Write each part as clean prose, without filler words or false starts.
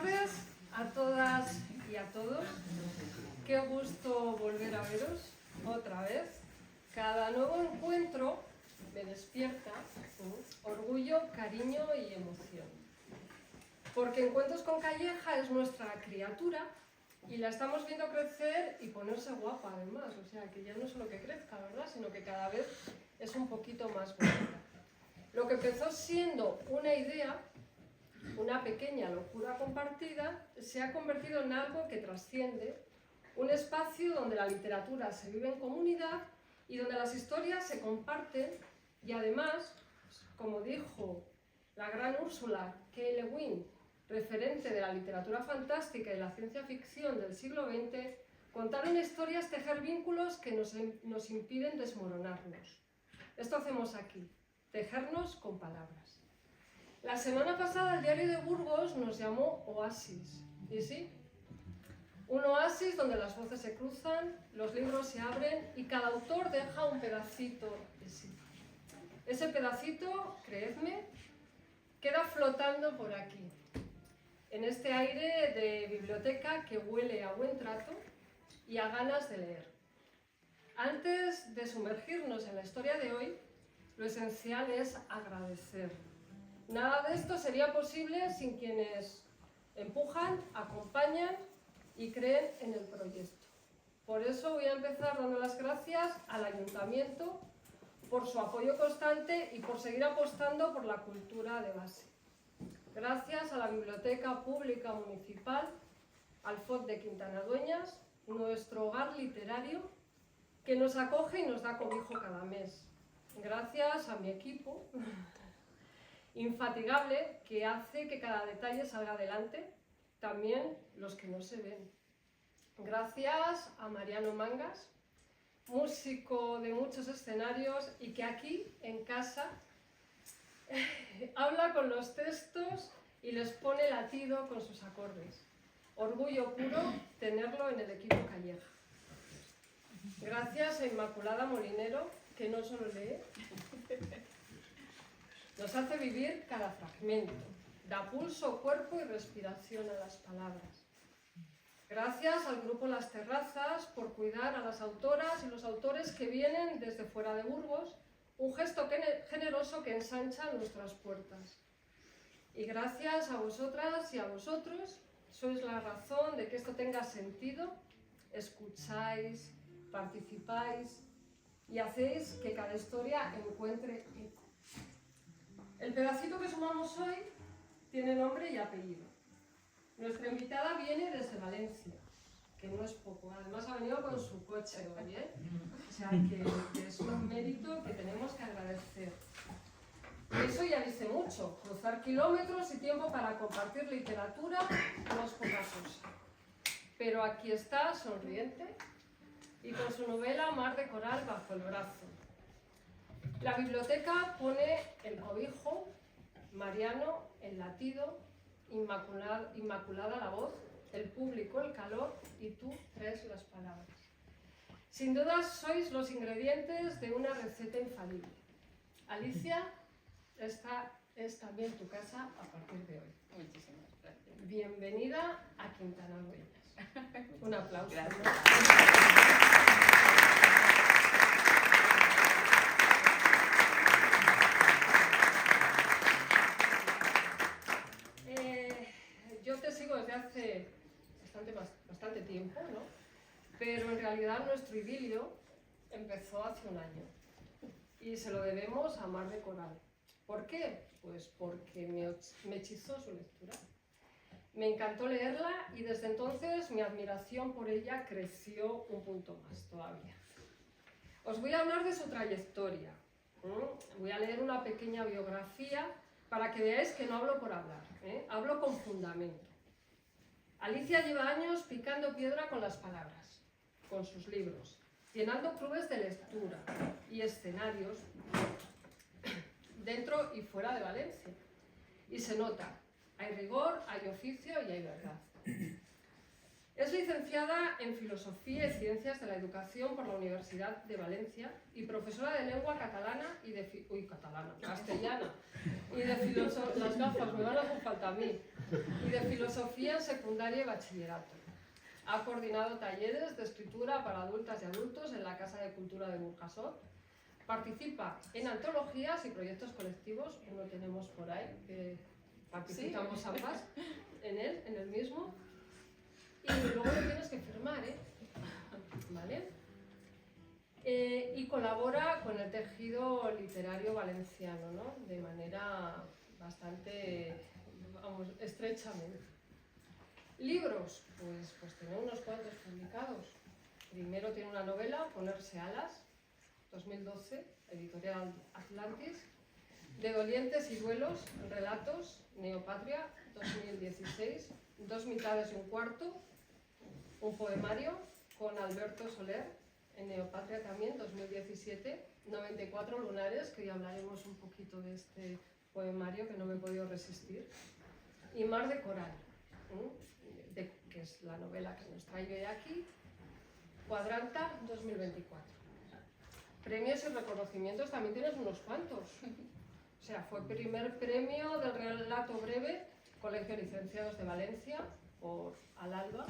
tardes a todas y a todos. Qué gusto volver a veros otra vez. Cada nuevo encuentro me despierta orgullo, cariño y emoción. Porque Encuentros con Calleja es nuestra criatura y la estamos viendo crecer y ponerse guapa además. O sea, que ya no solo que crezca, ¿verdad? Sino que cada vez es un poquito más bonita. Lo que empezó siendo una idea, una pequeña locura compartida, se ha convertido en algo que trasciende, un espacio donde la literatura se vive en comunidad y donde las historias se comparten y además, como dijo la gran Ursula K. Le Guin, referente de la literatura fantástica y la ciencia ficción del siglo XX, contar una historia es tejer vínculos que nos impiden desmoronarnos. Esto hacemos aquí, tejernos con palabras. La semana pasada el Diario de Burgos nos llamó Oasis, ¿y sí? Un oasis donde las voces se cruzan, los libros se abren y cada autor deja un pedacito de sí. Ese pedacito, creedme, queda flotando por aquí, en este aire de biblioteca que huele a buen trato y a ganas de leer. Antes de sumergirnos en la historia de hoy, lo esencial es agradecer. Nada de esto sería posible sin quienes empujan, acompañan y creen en el proyecto. Por eso voy a empezar dando las gracias al Ayuntamiento por su apoyo constante y por seguir apostando por la cultura de base. Gracias a la Biblioteca Pública Municipal, al FOD de Quintana Dueñas, nuestro hogar literario, que nos acoge y nos da cobijo cada mes. Gracias a mi equipo infatigable que hace que cada detalle salga adelante, también los que no se ven. Gracias a Mariano Mangas, músico de muchos escenarios y que aquí, en casa, habla con los textos y les pone latido con sus acordes. Orgullo puro tenerlo en el equipo Calleja. Gracias a Inmaculada Molinero, que no solo lee, nos hace vivir cada fragmento, da pulso, cuerpo y respiración a las palabras. Gracias al grupo Las Terrazas por cuidar a las autoras y los autores que vienen desde fuera de Burgos, un gesto generoso que ensancha nuestras puertas. Y gracias a vosotras y a vosotros, sois la razón de que esto tenga sentido, escucháis, participáis y hacéis que cada historia encuentre eco. El pedacito que sumamos hoy tiene nombre y apellido. Nuestra invitada viene desde Valencia, que no es poco, además ha venido con su coche hoy, ¿eh? O sea que es un mérito que tenemos que agradecer. Eso ya dice mucho, cruzar kilómetros y tiempo para compartir literatura no es poca cosa. Pero aquí está, sonriente, y con su novela Mar de Coral bajo el brazo. La biblioteca pone el cobijo, Mariano el latido, Inmaculada la voz, el público el calor y tú traes las palabras. Sin duda sois los ingredientes de una receta infalible. Alicia, esta es también tu casa a partir de hoy. Muchísimas gracias. Bienvenida a Quintana Dueñas. Un aplauso. Gracias. Yo te sigo desde hace bastante tiempo, ¿no? Pero en realidad nuestro idilio empezó hace un año y se lo debemos a Mar de Coral. ¿Por qué? Pues porque me hechizó su lectura. Me encantó leerla y desde entonces mi admiración por ella creció un punto más todavía. Os voy a hablar de su trayectoria. Voy a leer una pequeña biografía para que veáis que no hablo por hablar, hablo con fundamento. Alicia lleva años picando piedra con las palabras, con sus libros, llenando clubes de lectura y escenarios dentro y fuera de Valencia. Y se nota, hay rigor, hay oficio y hay verdad. Es licenciada en Filosofía y Ciencias de la Educación por la Universidad de Valencia y profesora de lengua catalana y de castellana y de filosofía. Las gafas me van a hacer falta a mí. y de filosofía en secundaria y bachillerato. Ha coordinado talleres de escritura para adultas y adultos en la Casa de Cultura de Burjasot. Participa en antologías y proyectos colectivos, uno tenemos por ahí, que participamos ambas en el mismo. Y luego lo tienes que firmar, ¿vale? Y colabora con el tejido literario valenciano, ¿no? De manera bastante, vamos, estrechamente. Libros, pues tiene unos cuantos publicados. Primero tiene una novela, Ponerse alas, 2012, editorial Atlantis. De dolientes y duelos, relatos, Neopatria, 2016. Dos mitades y un cuarto, un poemario con Alberto Soler, en Neopatria también, 2017. 94 lunares, que ya hablaremos un poquito de este poemario que no me he podido resistir. Y Mar de coral, que es la novela que nos traigo de aquí. Cuadranta, 2024. Premios y reconocimientos también tienes unos cuantos. O sea, fue primer premio del relato breve, Colegio de Licenciados de Valencia, por Al-Alba.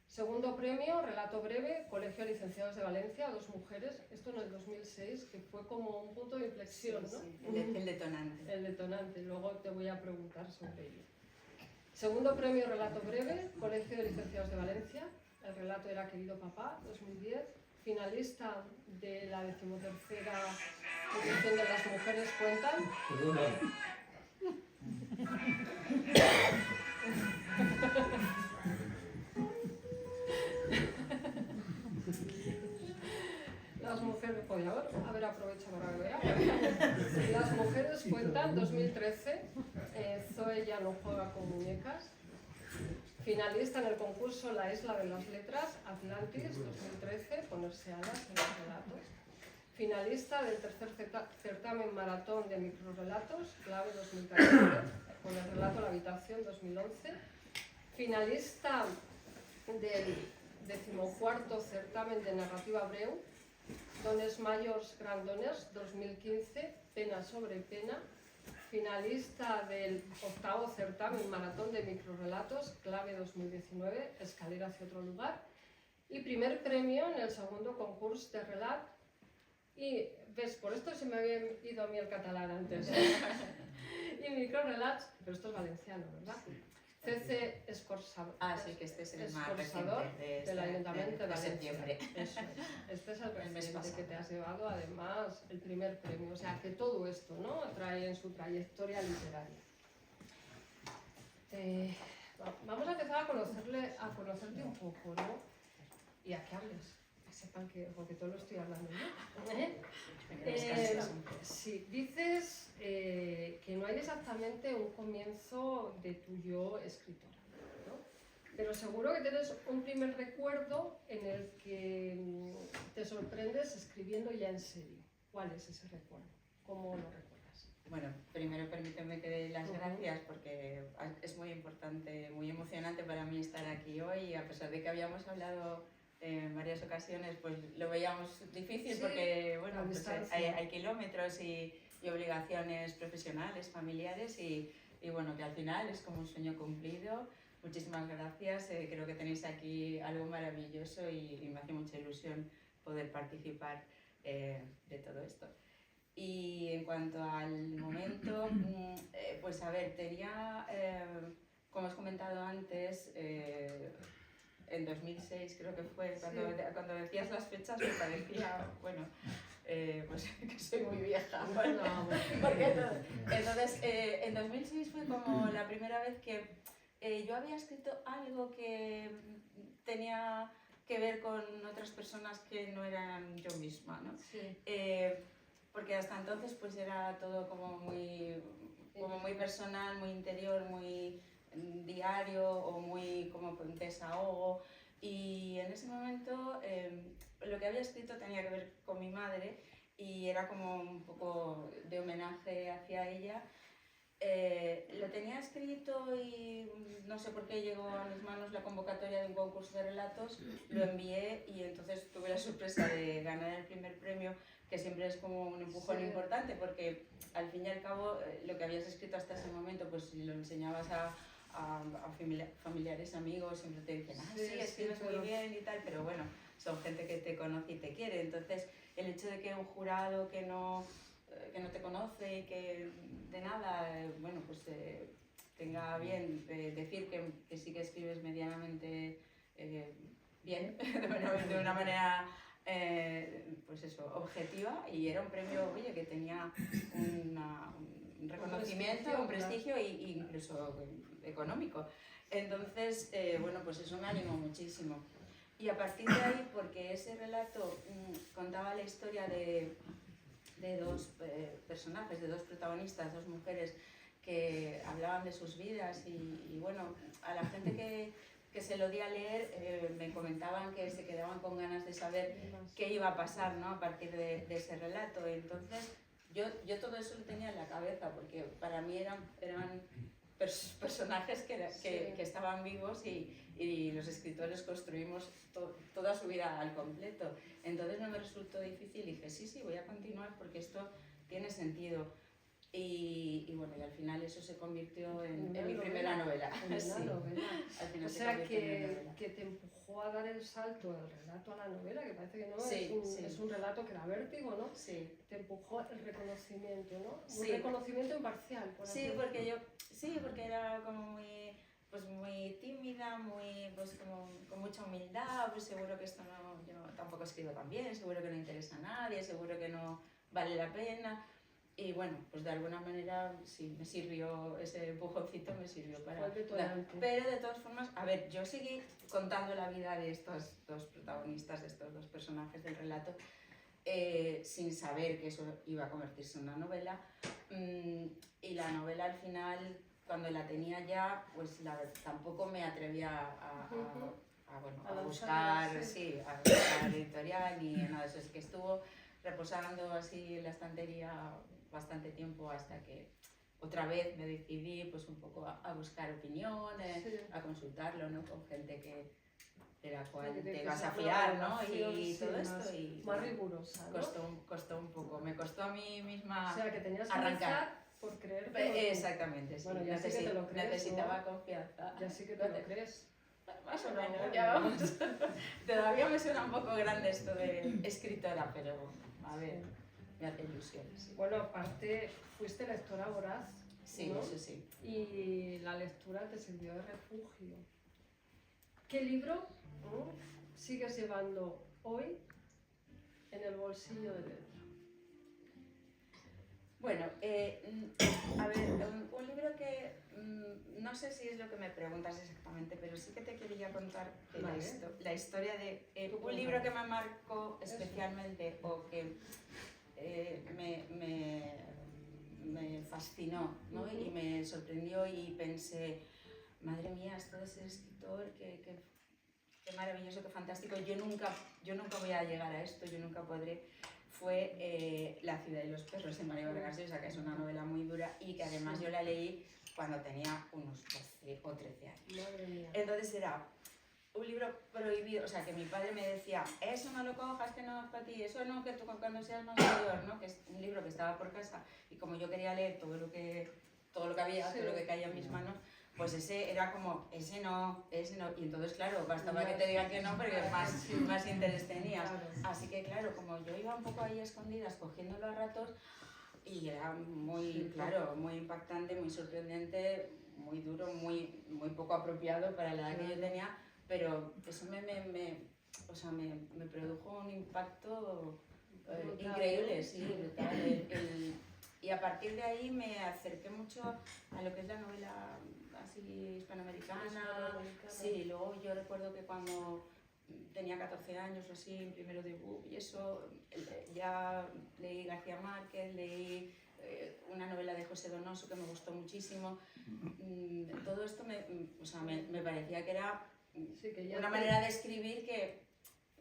Segundo premio, relato breve, Colegio de Licenciados de Valencia, dos mujeres. Esto en el 2006, que fue como un punto de inflexión, ¿no? Sí, el detonante. El detonante, luego te voy a preguntar sobre ello. Segundo premio, relato breve, Colegio de Licenciados de Valencia. El relato era Querido Papá, 2010. Finalista de la 13ª edición de Las Mujeres Cuentan. Perdona. Las mujeres, podía haber aprovechado para que vea. Las Mujeres Cuentan, 2013. Zoe ya no juega con muñecas. Finalista en el concurso La Isla de las Letras, Atlantis, 2013, Ponerse alas en los relatos. Finalista del tercer certamen maratón de microrelatos, Clave 2014, con el relato La Habitación, 2011. Finalista del 14º certamen de narrativa breu, Dones Mayors Grandones, 2015, Pena sobre Pena. Finalista del 8º certamen maratón de microrelatos, Clave 2019, Escalera hacia otro lugar. Y primer premio en el segundo concurso de relat. Y ves, por esto se me había ido a mí el catalán antes. Y microrelats, pero esto es valenciano, ¿verdad? CC Escorsador. Ah, sí, que este es el más reciente del Ayuntamiento de Valencia. septiembre. Eso es. Este es el reciente que te has llevado, además, el primer premio. O sea, que todo esto, ¿no?, trae en su trayectoria literaria. Vamos a empezar a conocerte un poco, ¿no? Y a que hables. Que sepan que, porque todo lo estoy hablando yo. Sí, dices que no hay exactamente un comienzo de tu yo escritora, ¿no? Pero seguro que tienes un primer recuerdo en el que te sorprendes escribiendo ya en serio. ¿Cuál es ese recuerdo? ¿Cómo lo recuerdas? Bueno, primero permíteme que dé las gracias porque es muy importante, muy emocionante para mí estar aquí hoy, a pesar de que habíamos hablado en varias ocasiones, pues lo veíamos difícil, sí, porque bueno, pues hay kilómetros y obligaciones profesionales, familiares y bueno, que al final es como un sueño cumplido. Muchísimas gracias, creo que tenéis aquí algo maravilloso y me hace mucha ilusión poder participar de todo esto. Y en cuanto al momento, pues a ver, tenía, como os he comentado antes, en 2006 creo que fue, cuando decías las fechas me parecía, bueno, pues que soy muy vieja. Bueno, porque entonces en 2006 fue como la primera vez que yo había escrito algo que tenía que ver con otras personas que no eran yo misma, ¿no? Sí. Porque hasta entonces pues era todo como muy personal, muy interior, muy diario o muy como un desahogo, y en ese momento lo que había escrito tenía que ver con mi madre y era como un poco de homenaje hacia ella. Lo tenía escrito y no sé por qué llegó a mis manos la convocatoria de un concurso de relatos, lo envié y entonces tuve la sorpresa de ganar el primer premio, que que siempre es como un empujón importante, porque al fin y al cabo lo que habías escrito hasta ese momento, pues si lo enseñabas a familiares, amigos, siempre te dicen, sí, escribes muy bien y tal, pero bueno, son gente que te conoce y te quiere. Entonces, el hecho de que un jurado que no te conoce y que de nada, bueno, pues tenga bien decir que sí que escribes medianamente bien, de una manera pues eso, objetiva, y era un premio, oye, que tenía un reconocimiento, un prestigio e incluso económico. Entonces, bueno, pues eso me animó muchísimo. Y a partir de ahí, porque ese relato contaba la historia de dos personajes, de dos protagonistas, dos mujeres que hablaban de sus vidas y bueno, a la gente que se lo di a leer me comentaban que se quedaban con ganas de saber qué iba a pasar, ¿no?, a partir de ese relato. Entonces yo todo eso lo tenía en la cabeza, porque para mí eran personajes que estaban vivos y los escritores construimos toda su vida al completo. Entonces no me resultó difícil, dije sí, voy a continuar porque esto tiene sentido. Y bueno, y al final eso se convirtió en mi primera novela. Al final o sea, que te empujó a dar el salto del relato a la novela, que parece que no, es un relato que da vértigo, ¿no? Sí. Te empujó el reconocimiento, ¿no? Un reconocimiento imparcial, por así decirlo. Porque era como muy tímida, pues como con mucha humildad, pues seguro que esto yo tampoco escribo tan bien, seguro que no interesa a nadie, seguro que no vale la pena. Y bueno, pues de alguna manera sí, me sirvió ese empujoncito, me sirvió para... Pero de todas formas, a ver, yo seguí contando la vida de estos dos protagonistas, de estos dos personajes del relato, sin saber que eso iba a convertirse en una novela. Y la novela al final, cuando la tenía ya, pues tampoco me atrevía a buscar editorial ni nada de eso. Es que estuvo reposando así en la estantería bastante tiempo hasta que otra vez me decidí pues un poco a buscar opiniones, a consultarlo, ¿no?, con gente de la cual te vas a fiar, ¿no?, y todo esto. Y más rigurosa, ¿no? Costó un poco, me costó a mí misma o sea, que tenías que arrancar. Por creer. Exactamente, sí. Bueno, ya sí que te lo crees, necesitaba ¿no? confianza. Ya sí que te lo crees. Más o menos, ya vamos. Todavía me suena un poco grande esto de escritora, pero a ver, me hace ilusión. Sí. Bueno, aparte, fuiste lectora voraz. Sí, ¿no? Eso sí. Y la lectura te sirvió de refugio. ¿Qué libro sigues llevando hoy en el bolsillo de dentro? Bueno, a ver, un libro que no sé si es lo que me preguntas exactamente, pero sí que te quería contar la historia de un libro que me marcó especialmente o que me fascinó, ¿no? Y me sorprendió y pensé, madre mía, esto de ser escritor, qué maravilloso, qué fantástico, yo nunca voy a llegar a esto, yo nunca podré. Fue La ciudad y los perros de Mario Vargas Llosa, que es una novela muy dura y que además yo la leí cuando tenía unos 12 o 13 años. Madre mía. Entonces era un libro prohibido, o sea, que mi padre me decía, eso no lo cojas, que no es para ti, eso no, que tú cuando seas más mayor, ¿no? Que es un libro que estaba por casa y como yo quería leer todo lo que había, todo lo que caía en mis manos, pues ese era como, ese no, y entonces claro, bastaba que te digan que no, porque más interés tenías. Así que claro, como yo iba un poco ahí a escondidas, cogiéndolo a ratos, y era muy, claro, muy impactante, muy sorprendente, muy duro, muy poco apropiado para la edad que yo tenía, pero eso me produjo un impacto increíble, sí, brutal. Y a partir de ahí me acerqué mucho a lo que es la novela así hispanoamericana. Sí, luego yo recuerdo que cuando tenía 14 años o así, en primero de BUP y eso, ya leí García Márquez, leí una novela de José Donoso que me gustó muchísimo. Todo esto me parecía que era una manera de escribir que...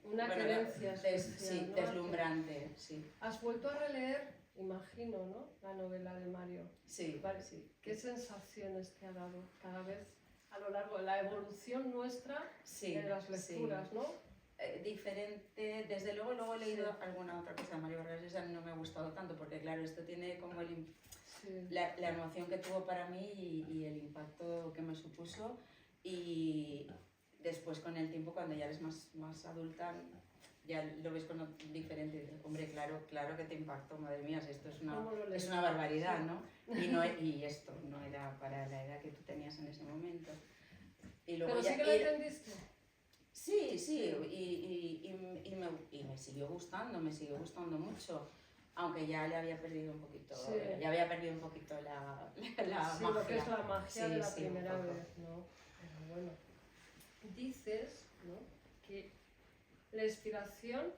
Una creencia sí, deslumbrante, sí. ¿Has vuelto a releer, imagino, ¿no?, la novela de Mario? Sí, vale. Sí. ¿Qué sensaciones te ha dado cada vez a lo largo de la evolución nuestra de las lecturas, ¿no? diferente. Desde luego he leído alguna otra cosa de Mario Vargas Llosa, no me ha gustado tanto, porque claro, esto tiene como la emoción que tuvo para mí y el impacto que me supuso, y después con el tiempo, cuando ya eres más adulta, ya lo ves con diferente, dices, hombre, claro que te impactó, madre mía, si esto es una barbaridad, ¿no? Y esto no era para la edad que tú tenías en ese momento. Y luego ¿Pero sí que lo entendiste? Sí, y me siguió gustando mucho, aunque ya le había perdido un poquito, ya había perdido un poquito la magia. Lo que es la magia de la primera vez, ¿no? Pero bueno, dices, ¿no?, que la inspiración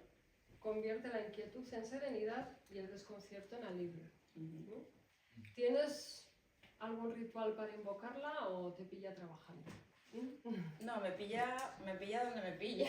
convierte la inquietud en serenidad y el desconcierto en alivio, ¿no? ¿Tienes algún ritual para invocarla o te pilla trabajando? No, me pilla donde me pilla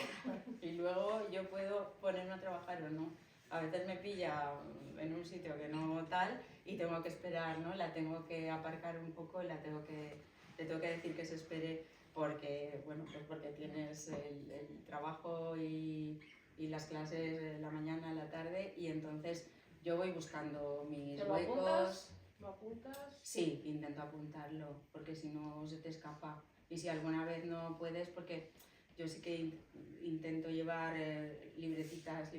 y luego yo puedo ponerme a trabajar o no. A veces me pilla en un sitio que no tal y tengo que esperar, ¿no? La tengo que aparcar un poco, le tengo que decir que se espere porque, bueno, pues porque tienes el trabajo y las clases de la mañana, la tarde, y entonces yo voy buscando mis huecos. ¿Lo apuntas? Sí, intento apuntarlo porque si no se te escapa. Y si alguna vez no puedes, porque yo sí que intento llevar libretas,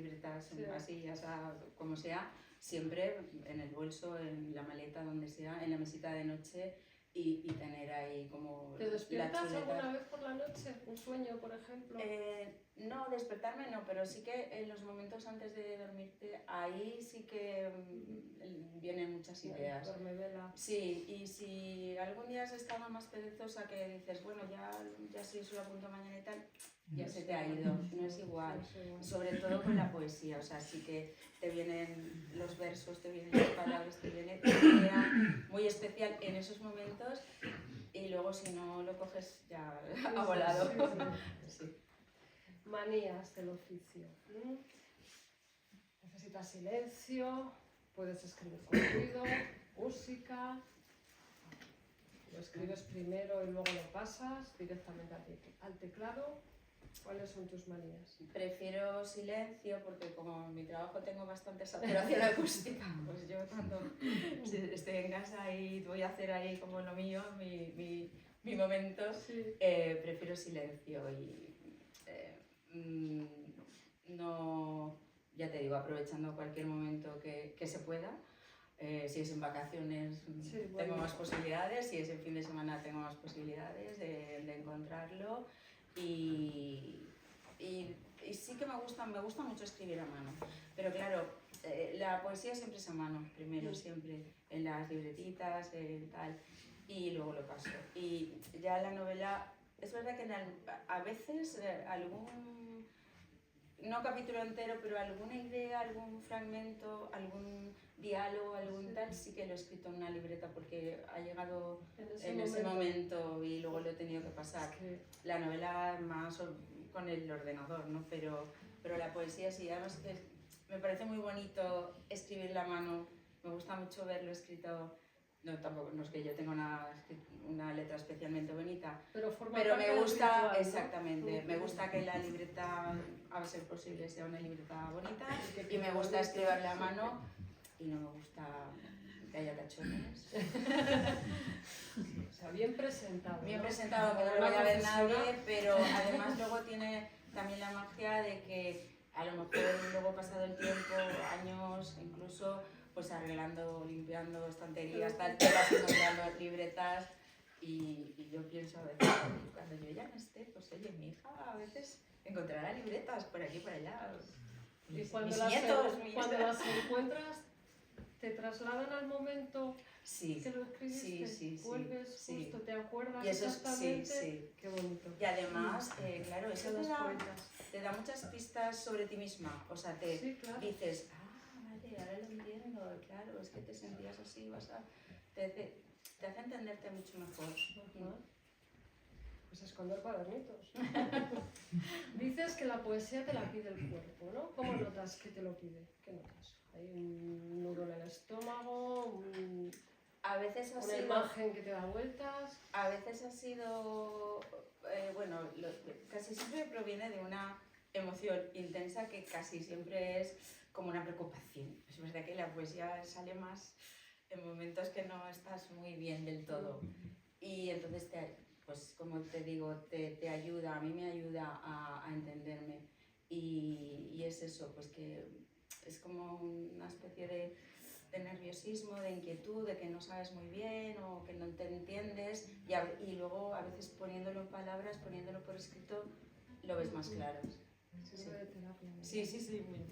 así, ya sea, como sea, siempre en el bolso, en la maleta, donde sea, en la mesita de noche, y tener ahí como ¿Te despiertas alguna vez por la noche? ¿Un sueño, por ejemplo? No, despertarme no, pero sí que en los momentos antes de dormirte, ahí sí que vienen muchas ideas. Sí, y si algún día has estado más perezosa que dices, bueno, ya sí, solo apunto mañana y tal, ya se te ha ido, no es igual. Sobre todo con la poesía, o sea, sí que te vienen los versos, te vienen las palabras, te viene una idea muy especial en esos momentos, y luego si no lo coges ya ha volado. Sí. Manías del oficio. Necesitas silencio, puedes escribir con ruido, música, lo escribes primero y luego lo pasas directamente al teclado. ¿Cuáles son tus manías? Prefiero silencio porque como en mi trabajo tengo bastante saturación acústica, pues yo cuando estoy en casa y voy a hacer ahí como lo mío, mi momento, prefiero silencio y no, ya te digo, aprovechando cualquier momento que se pueda. Si es en vacaciones tengo más posibilidades, si es en fin de semana tengo más posibilidades de encontrarlo, y sí que me gusta mucho escribir a mano, pero claro, la poesía siempre es a mano, primero, siempre, en las libretitas, tal, y luego lo paso. Y ya la novela, es verdad que a veces algún, no capítulo entero, pero alguna idea, algún fragmento, algún diálogo, algún tal, sí que lo he escrito en una libreta porque ha llegado en ese momento y luego lo he tenido que pasar. La novela más con el ordenador, ¿no? Pero la poesía sí, además me parece muy bonito escribirla a mano, me gusta mucho verlo escrito. No, tampoco, no es que yo tenga una letra especialmente bonita, pero me gusta, ritual, ¿no? Exactamente, me gusta que la libreta, a ser posible, sea una libreta bonita, y me gusta escribirla a mano, y no me gusta que haya tachones. O sea, bien presentado. Bien presentado, que no lo vaya a ver nadie, pero además luego tiene también la magia de que a lo mejor luego pasado el tiempo, años, incluso, pues arreglando, limpiando estanterías, tal, te vas encontrando libretas, y yo pienso a veces, cuando yo ya no esté, pues oye, mi hija a veces encontrará libretas por aquí y por allá. Y cuando las encuentras, ¿te trasladan al momento que lo escribiste? Sí. ¿Vuelves justo? ¿Te acuerdas y eso exactamente? Sí. Qué bonito. Y además, claro, eso te da muchas pistas sobre ti misma. O sea, dices, vale, ahora lo entiendo, claro, es que te sentías así, te hace entenderte mucho mejor. Pues esconder cuadernitos. Dices que la poesía te la pide el cuerpo, ¿no? ¿Cómo notas que te lo pide? ¿Qué notas? ¿Hay un nudo en el estómago? A veces una imagen que te da vueltas. A veces ha sido, bueno, casi siempre proviene de una emoción intensa que casi siempre es como una preocupación. Es verdad que la poesía sale más en momentos que no estás muy bien del todo. Y entonces, pues como te digo, te ayuda, a mí me ayuda a entenderme. Y es eso, pues que es como una especie de nerviosismo, de inquietud, de que no sabes muy bien o que no te entiendes y luego a veces poniéndolo en palabras, poniéndolo por escrito, lo ves más claro. Sirve de terapia, ¿no? Sí,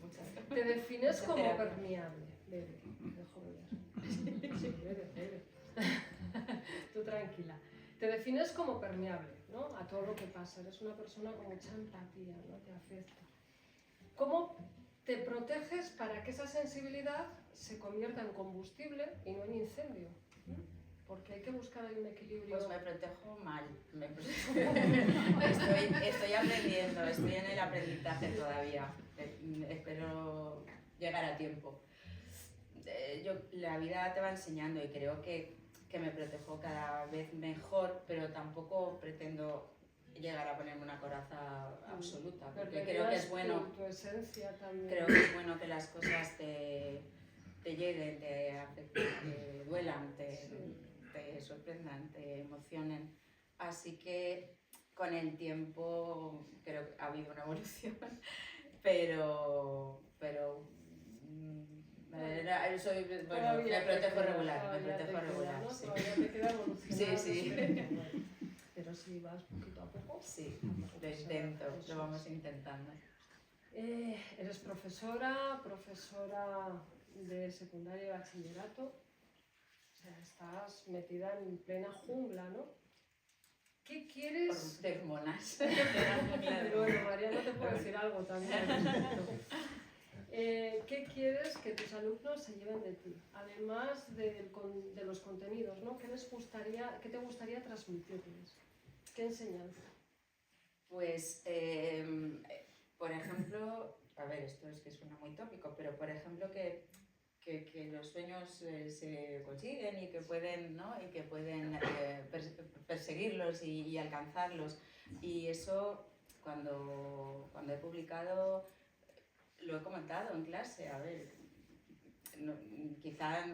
muchas. Te defines Mucha como terapia. permeable. Bebe, dejo beber. Sí, bebe. Tú tranquila. Te defines como permeable, ¿no? A todo lo que pasa. Eres una persona con mucha empatía, ¿no? Te afecta. ¿Cómo te proteges para que esa sensibilidad se convierta en combustible y no en incendio? Porque hay que buscar ahí un equilibrio. Pues me protejo mal. Estoy aprendiendo, estoy en el aprendizaje todavía. Espero llegar a tiempo. La vida te va enseñando y creo que me protejo cada vez mejor, pero tampoco pretendo llegar a ponerme una coraza absoluta, porque creo que es bueno. Tu esencia también. Creo que es bueno que las cosas te lleguen, te afecten, te duelan, te sorprendan, te emocionen. Así que con el tiempo creo que ha habido una evolución, pero me protejo regular, ¿no? sí. Todavía te queda evolucionar. Sí. Pero si vas poquito a poco. Sí, lo intento, lo vamos intentando. Eres profesora de secundaria y bachillerato. O sea, estás metida en plena jungla, ¿no? ¿Qué quieres? De hormonas. Bueno, María no te puedo decir algo también. ¿Qué quieres que tus alumnos se lleven de ti? Además de los contenidos, ¿no? ¿Qué te gustaría transmitirles? ¿Qué enseñanza? Pues, por ejemplo, a ver, esto es que suena muy tópico, pero por ejemplo que los sueños se consiguen y que pueden, ¿no? Y que pueden perseguirlos y alcanzarlos. Y eso, cuando he publicado, lo he comentado en clase. A ver, quizá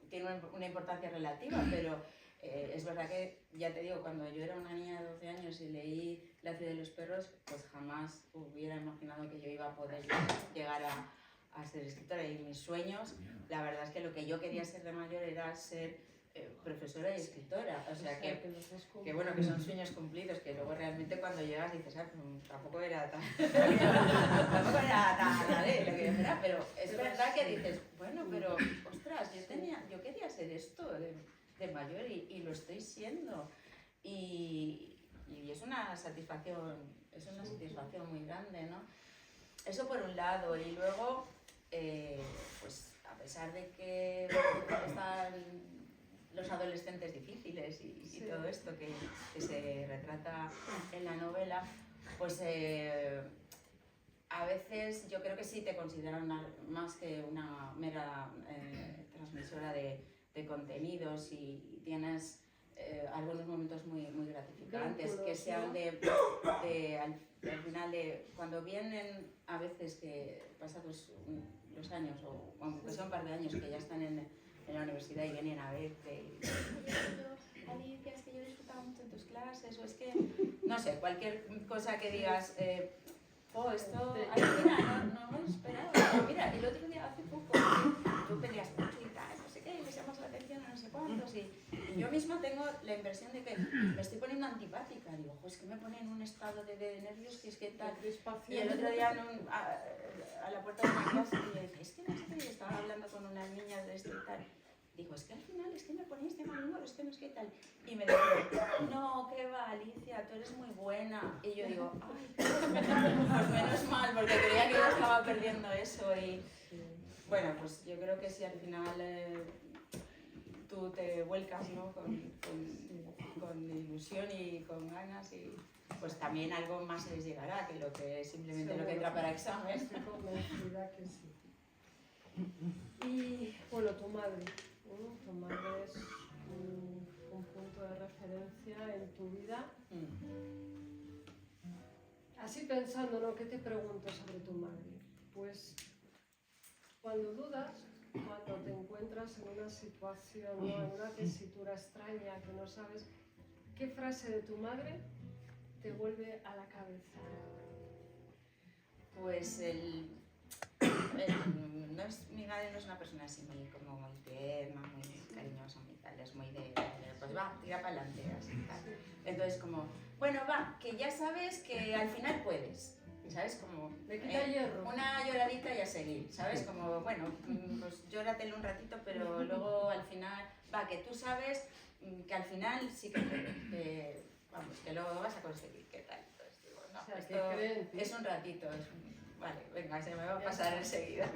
tiene una importancia relativa, pero es verdad que, ya te digo, cuando yo era una niña de 12 años y leí La ciudad de los perros, pues jamás hubiera imaginado que yo iba a poder llegar a ser escritora. Y mis sueños, la verdad es que lo que yo quería ser de mayor era ser profesora y escritora. O sea, que bueno, que son sueños cumplidos, que luego realmente cuando llegas dices, tampoco era tan lo que yo era, pero es verdad que dices, bueno, pero ostras, yo quería ser esto de mayor y lo estoy siendo. Y es una satisfacción muy grande, ¿no? Eso por un lado. Y luego, pues a pesar de que están los adolescentes difíciles y todo esto que se retrata en la novela, pues a veces yo creo que sí te consideran más que una mera transmisora de contenidos y tienes algunos momentos muy gratificantes, que sean al final cuando vienen, a veces que pasados los años, o aunque sea un par de años que ya están en la universidad y vienen a verte y Alicia, es que yo disfrutaba mucho en tus clases, o es que, no sé, cualquier cosa que digas, esto Alicia no me esperaba. Pero mira, el otro día, hace poco, tú peleas mucho y tal, no sé qué, y me llamas la atención a no sé cuántos, y yo misma tengo la impresión de que me estoy poniendo antipática. Digo, es que me pone en un estado de nervios que es que tal. Y el otro día a la puerta de una clase y yo decía, es que no sé qué, y estaba hablando con unas niñas de esto y tal. Digo, es que al final es que me ponéis de mal humor, es que no es que tal. Y me dijo, no, qué va, Alicia, tú eres muy buena. Y yo digo, ay, pues menos mal, porque creía que yo estaba perdiendo eso. Y bueno, pues yo creo que si al final tú te vuelcas, ¿no? con ilusión y con ganas, y pues también algo más les llegará que lo que simplemente lo que entra para examen. Estoy convencida que sí. Y bueno, tu madre es un punto de referencia en tu vida. así pensando, ¿no? ¿Qué te pregunto sobre tu madre? Pues cuando dudas, cuando te encuentras en una situación, ¿no? En una tesitura extraña que no sabes, ¿qué frase de tu madre te vuelve a la cabeza? Pues mi madre no es una persona así muy, como muy tierna, muy cariñosa, muy tal, es muy de pues va, tira para adelante, así tal. Entonces como, bueno, va, que ya sabes que al final puedes, ¿sabes? Como Le quita hierro. una lloradita y a seguir, ¿sabes? Como, bueno, pues llóratelo un ratito, pero luego al final, va, que tú sabes que al final sí que puedes, que, vamos, que lo vas a conseguir, ¿qué tal? Entonces digo, no, O sea, esto que es un ratito, vale, venga, se me va a pasar enseguida.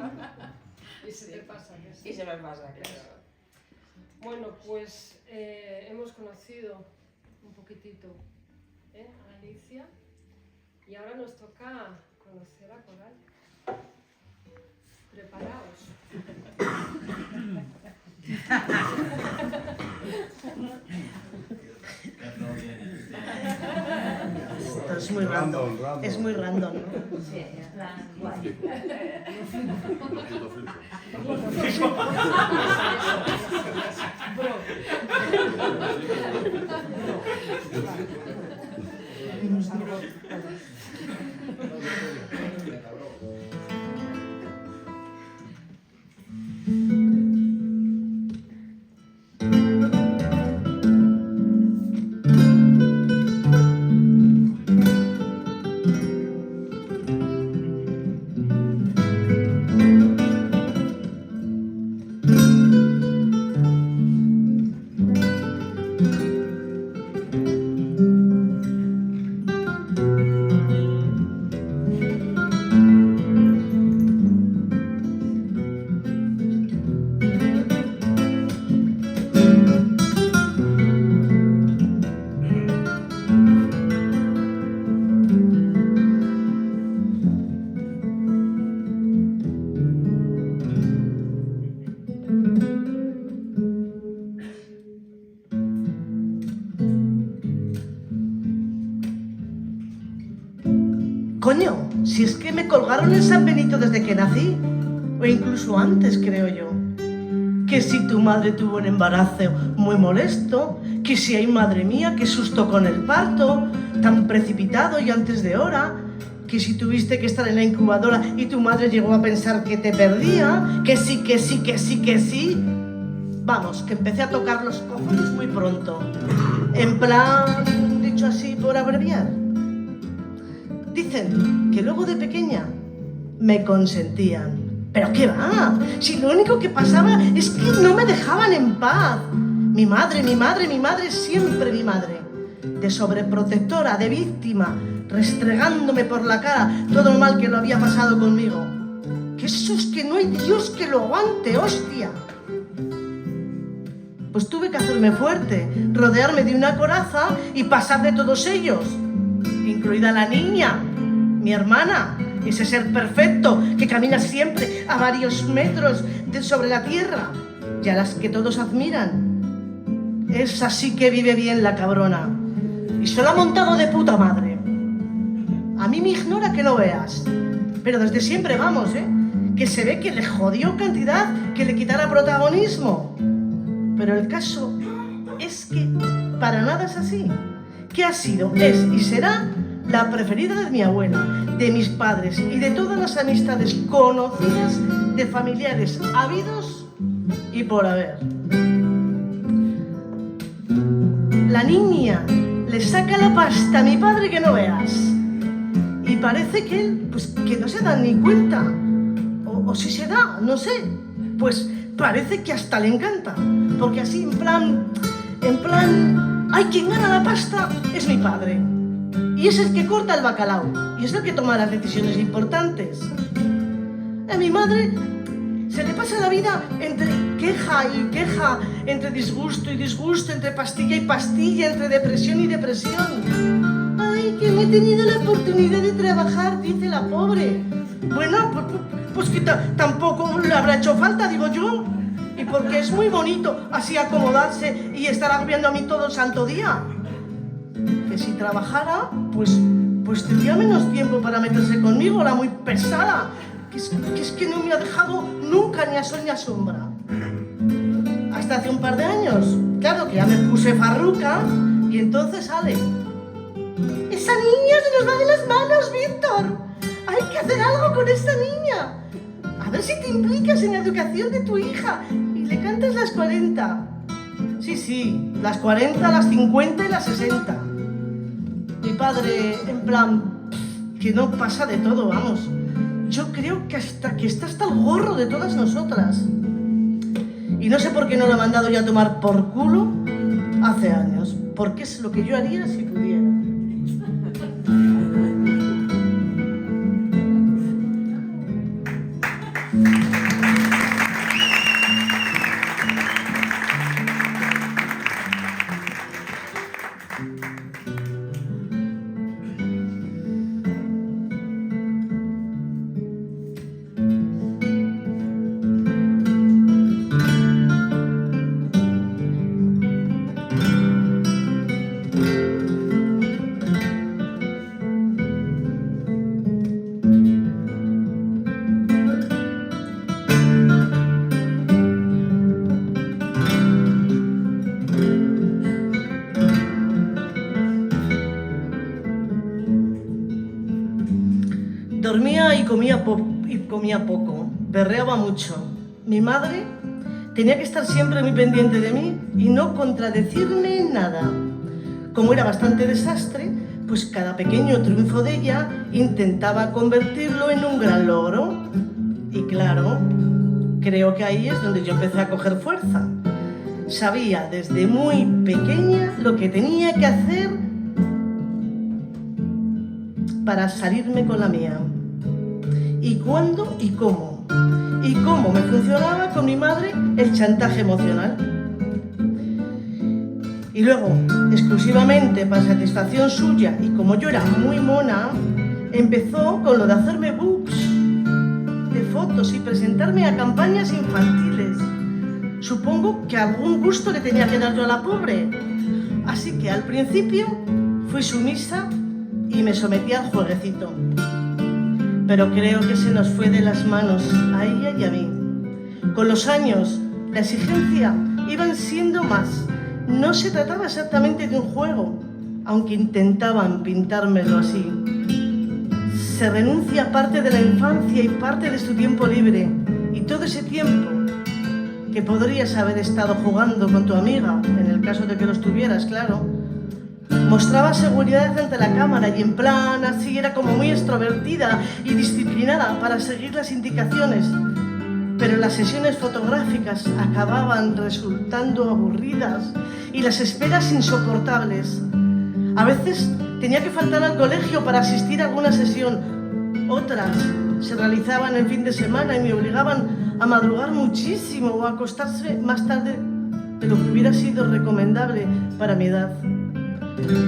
Y se te pasa. Y se me pasa, claro. Bueno, pues hemos conocido un poquitito a Alicia y ahora nos toca conocer a Coral. Preparaos. Esto es muy random. Es muy random, ¿no? Sí, en plan, guay. Coño, si es que me colgaron en San Benito desde que nací, o incluso antes, creo yo. Que si tu madre tuvo un embarazo muy molesto, que si ay madre mía, qué susto con el parto, tan precipitado y antes de hora, que si tuviste que estar en la incubadora y tu madre llegó a pensar que te perdía, que sí, que sí, que sí, que sí. Vamos, que empecé a tocar los cojones muy pronto. En plan, dicho así por abreviar. Dicen que luego de pequeña me consentían. ¿Pero qué va? Si lo único que pasaba es que no me dejaban en paz. Mi madre, siempre mi madre. De sobreprotectora, de víctima, restregándome por la cara todo lo mal que lo había pasado conmigo. Que eso es que no hay Dios que lo aguante, hostia. Pues tuve que hacerme fuerte, rodearme de una coraza y pasar de todos ellos, incluida la niña, mi hermana, ese ser perfecto que camina siempre a varios metros sobre la tierra y a las que todos admiran. Esa sí que vive bien la cabrona y se lo ha montado de puta madre. A mí me ignora que lo veas, pero desde siempre vamos, que se ve que le jodió cantidad que le quitara protagonismo. Pero el caso es que para nada es así, que ha sido, es y será la preferida de mi abuela, de mis padres y de todas las amistades conocidas de familiares habidos y por haber. La niña le saca la pasta a mi padre que no veas. Y parece que él, pues que no se da ni cuenta. O si se da, no sé. Pues parece que hasta le encanta. Porque así, en plan, ay, quien gana la pasta es mi padre. Y es el que corta el bacalao. Y es el que toma las decisiones importantes. A mi madre se le pasa la vida entre queja y queja, entre disgusto y disgusto, entre pastilla y pastilla, entre depresión y depresión. Ay, que no he tenido la oportunidad de trabajar, dice la pobre. Bueno, pues que tampoco le habrá hecho falta, digo yo. Y porque es muy bonito así acomodarse y estar agobiando a mí todo el santo día. Que si trabajara, pues pues tendría menos tiempo para meterse conmigo, la muy pesada, que es que no me ha dejado nunca ni a sol ni a sombra. Hasta hace un par de años, claro que ya me puse farruca y entonces sale. ¡Esa niña se nos va de las manos, Víctor! ¡Hay que hacer algo con esta niña! A ver si te implicas en la educación de tu hija y le cantas las 40. Sí, las 40, las 50 y las 60. Mi padre, en plan, que no pasa de todo, vamos. Yo creo que está hasta el gorro de todas nosotras. Y no sé por qué no lo ha mandado ya a tomar por culo hace años, porque es lo que yo haría si pudiera. Dormía y comía poco, berreaba mucho. Mi madre tenía que estar siempre muy pendiente de mí y no contradecirme en nada. Como era bastante desastre, pues cada pequeño triunfo de ella intentaba convertirlo en un gran logro. Y claro, creo que ahí es donde yo empecé a coger fuerza. Sabía desde muy pequeña lo que tenía que hacer para salirme con la mía. Y cuándo y cómo. Y cómo me funcionaba con mi madre el chantaje emocional. Y luego, exclusivamente para satisfacción suya, y como yo era muy mona, empezó con lo de hacerme books de fotos y presentarme a campañas infantiles. Supongo que algún gusto le tenía que dar yo a la pobre. Así que al principio fui sumisa y me sometí al jueguecito. Pero creo que se nos fue de las manos a ella y a mí. Con los años, la exigencia iban siendo más. No se trataba exactamente de un juego, aunque intentaban pintármelo así. Se renuncia a parte de la infancia y parte de su tiempo libre. Y todo ese tiempo que podrías haber estado jugando con tu amiga, en el caso de que lo estuvieras, claro, mostraba seguridad ante la cámara y en plan así era como muy extrovertida y disciplinada para seguir las indicaciones. Pero las sesiones fotográficas acababan resultando aburridas y las esperas insoportables. A veces tenía que faltar al colegio para asistir a alguna sesión. Otras se realizaban el fin de semana y me obligaban a madrugar muchísimo o a acostarse más tarde de lo que hubiera sido recomendable para mi edad.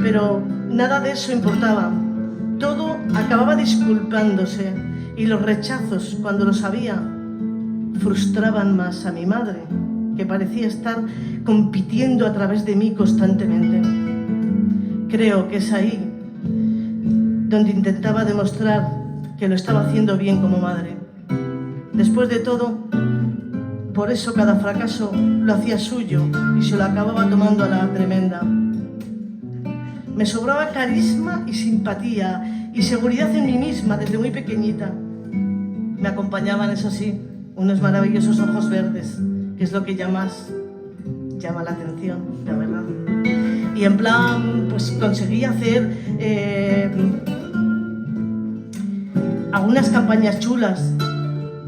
Pero nada de eso importaba. Todo acababa disculpándose y los rechazos, cuando los había, frustraban más a mi madre, que parecía estar compitiendo a través de mí constantemente. Creo que es ahí donde intentaba demostrar que lo estaba haciendo bien como madre. Después de todo, por eso cada fracaso lo hacía suyo y se lo acababa tomando a la tremenda. Me sobraba carisma y simpatía y seguridad en mí misma desde muy pequeñita. Me acompañaban, eso sí, unos maravillosos ojos verdes, que es lo que ya más llama la atención, la verdad. Y en plan, pues conseguí hacer algunas campañas chulas,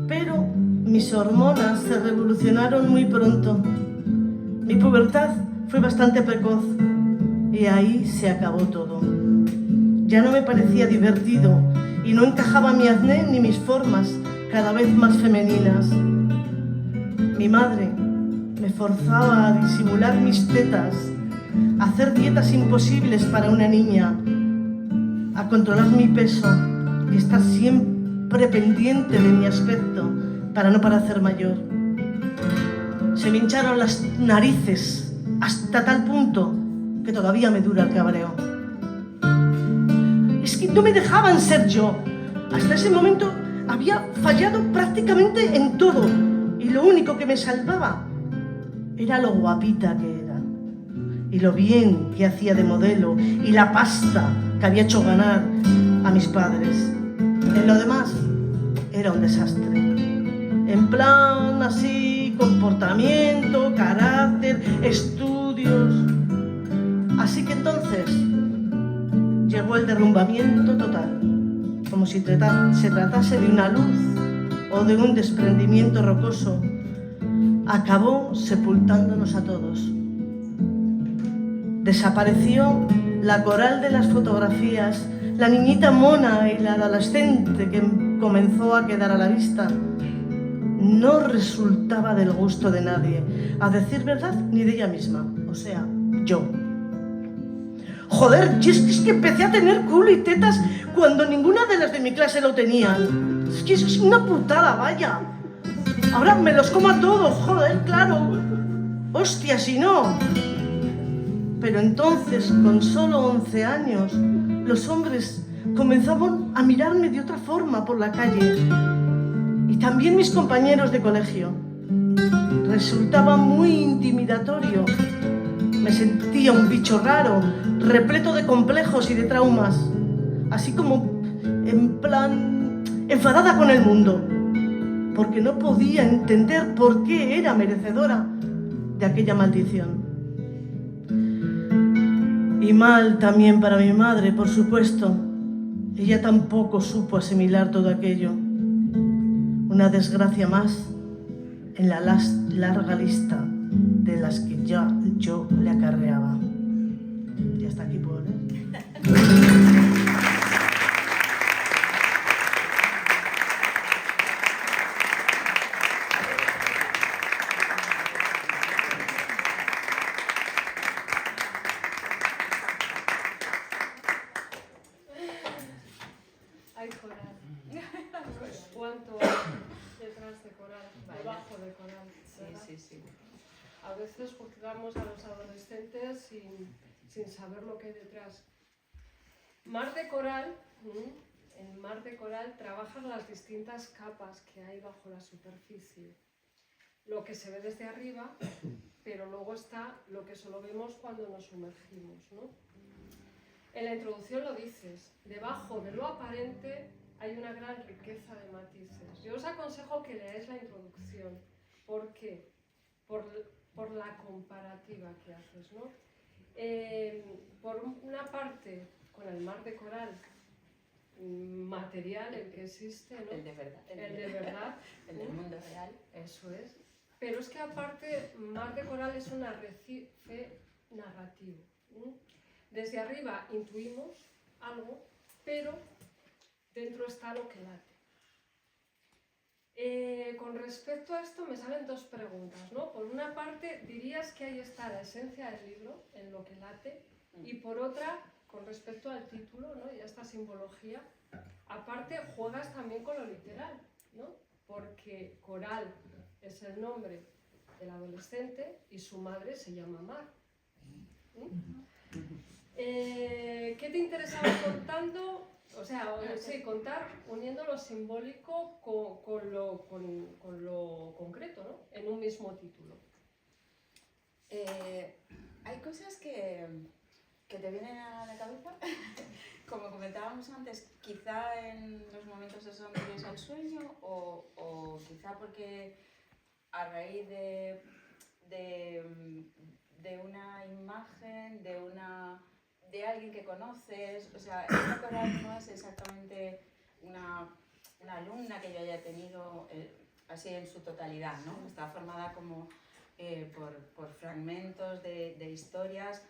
pero mis hormonas se revolucionaron muy pronto. Mi pubertad fue bastante precoz y ahí se acabó todo. Ya no me parecía divertido y no encajaba mi acné ni mis formas, cada vez más femeninas. Mi madre me forzaba a disimular mis tetas, a hacer dietas imposibles para una niña, a controlar mi peso y estar siempre pendiente de mi aspecto para no parecer mayor. Se me hincharon las narices hasta tal punto que todavía me dura el cabreo. Es que no me dejaban ser yo. Hasta ese momento había fallado prácticamente en todo. Y lo único que me salvaba era lo guapita que era. Y lo bien que hacía de modelo. Y la pasta que había hecho ganar a mis padres. En lo demás, era un desastre. En plan así, comportamiento, carácter, estudios. Así que entonces llegó el derrumbamiento total, como si se tratase de una luz o de un desprendimiento rocoso. Acabó sepultándonos a todos. Desapareció la coral de las fotografías, la niñita mona y la adolescente que comenzó a quedar a la vista. No resultaba del gusto de nadie, a decir verdad, ni de ella misma, o sea, yo. Joder, es que empecé a tener culo y tetas cuando ninguna de las de mi clase lo tenían. Es que es una putada, vaya. Ahora me los como a todos, joder, claro. Hostia, si no. Pero entonces, con solo 11 años, los hombres comenzaban a mirarme de otra forma por la calle. Y también mis compañeros de colegio. Resultaba muy intimidatorio. Me sentía un bicho raro, repleto de complejos y de traumas. Así como, en plan, enfadada con el mundo. Porque no podía entender por qué era merecedora de aquella maldición. Y mal también para mi madre, por supuesto. Ella tampoco supo asimilar todo aquello. Una desgracia más en la larga lista de las que ya yo le acarreaba. Y hasta aquí puedo leer. Hay coral. ¿Cuánto detrás de coral? Debajo de coral. ¿Verdad? Sí. A veces juzgamos a los adolescentes sin saber lo que hay detrás. Mar de Coral, en Mar de Coral trabajan las distintas capas que hay bajo la superficie. Lo que se ve desde arriba, pero luego está lo que solo vemos cuando nos sumergimos, ¿no? En la introducción lo dices, debajo de lo aparente hay una gran riqueza de matices. Yo os aconsejo que leáis la introducción. ¿Por qué? Por la comparativa que haces, ¿no? Por una parte, con el mar de coral material, el que existe, ¿no? El de verdad. El de verdad. El del mundo real. Eso es. Pero es que aparte, mar de coral es un arrecife narrativo. Desde arriba intuimos algo, pero dentro está lo que late. Con respecto a esto me salen dos preguntas, ¿no? Por una parte, dirías que ahí está la esencia del libro, en lo que late, y por otra, con respecto al título, ¿no? Y a esta simbología, aparte juegas también con lo literal, ¿no? Porque Coral es el nombre del adolescente y su madre se llama Mar. ¿Qué te interesaba contando? O sea, sí, contar uniendo lo simbólico con lo concreto, ¿no? En un mismo título. Hay cosas que te vienen a la cabeza, como comentábamos antes, quizá en los momentos esos anteriores al sueño o quizá porque a raíz de una imagen, de alguien que conoces. O sea, esta coral no es exactamente una alumna que yo haya tenido así en su totalidad, ¿no? Está formada como por fragmentos de historias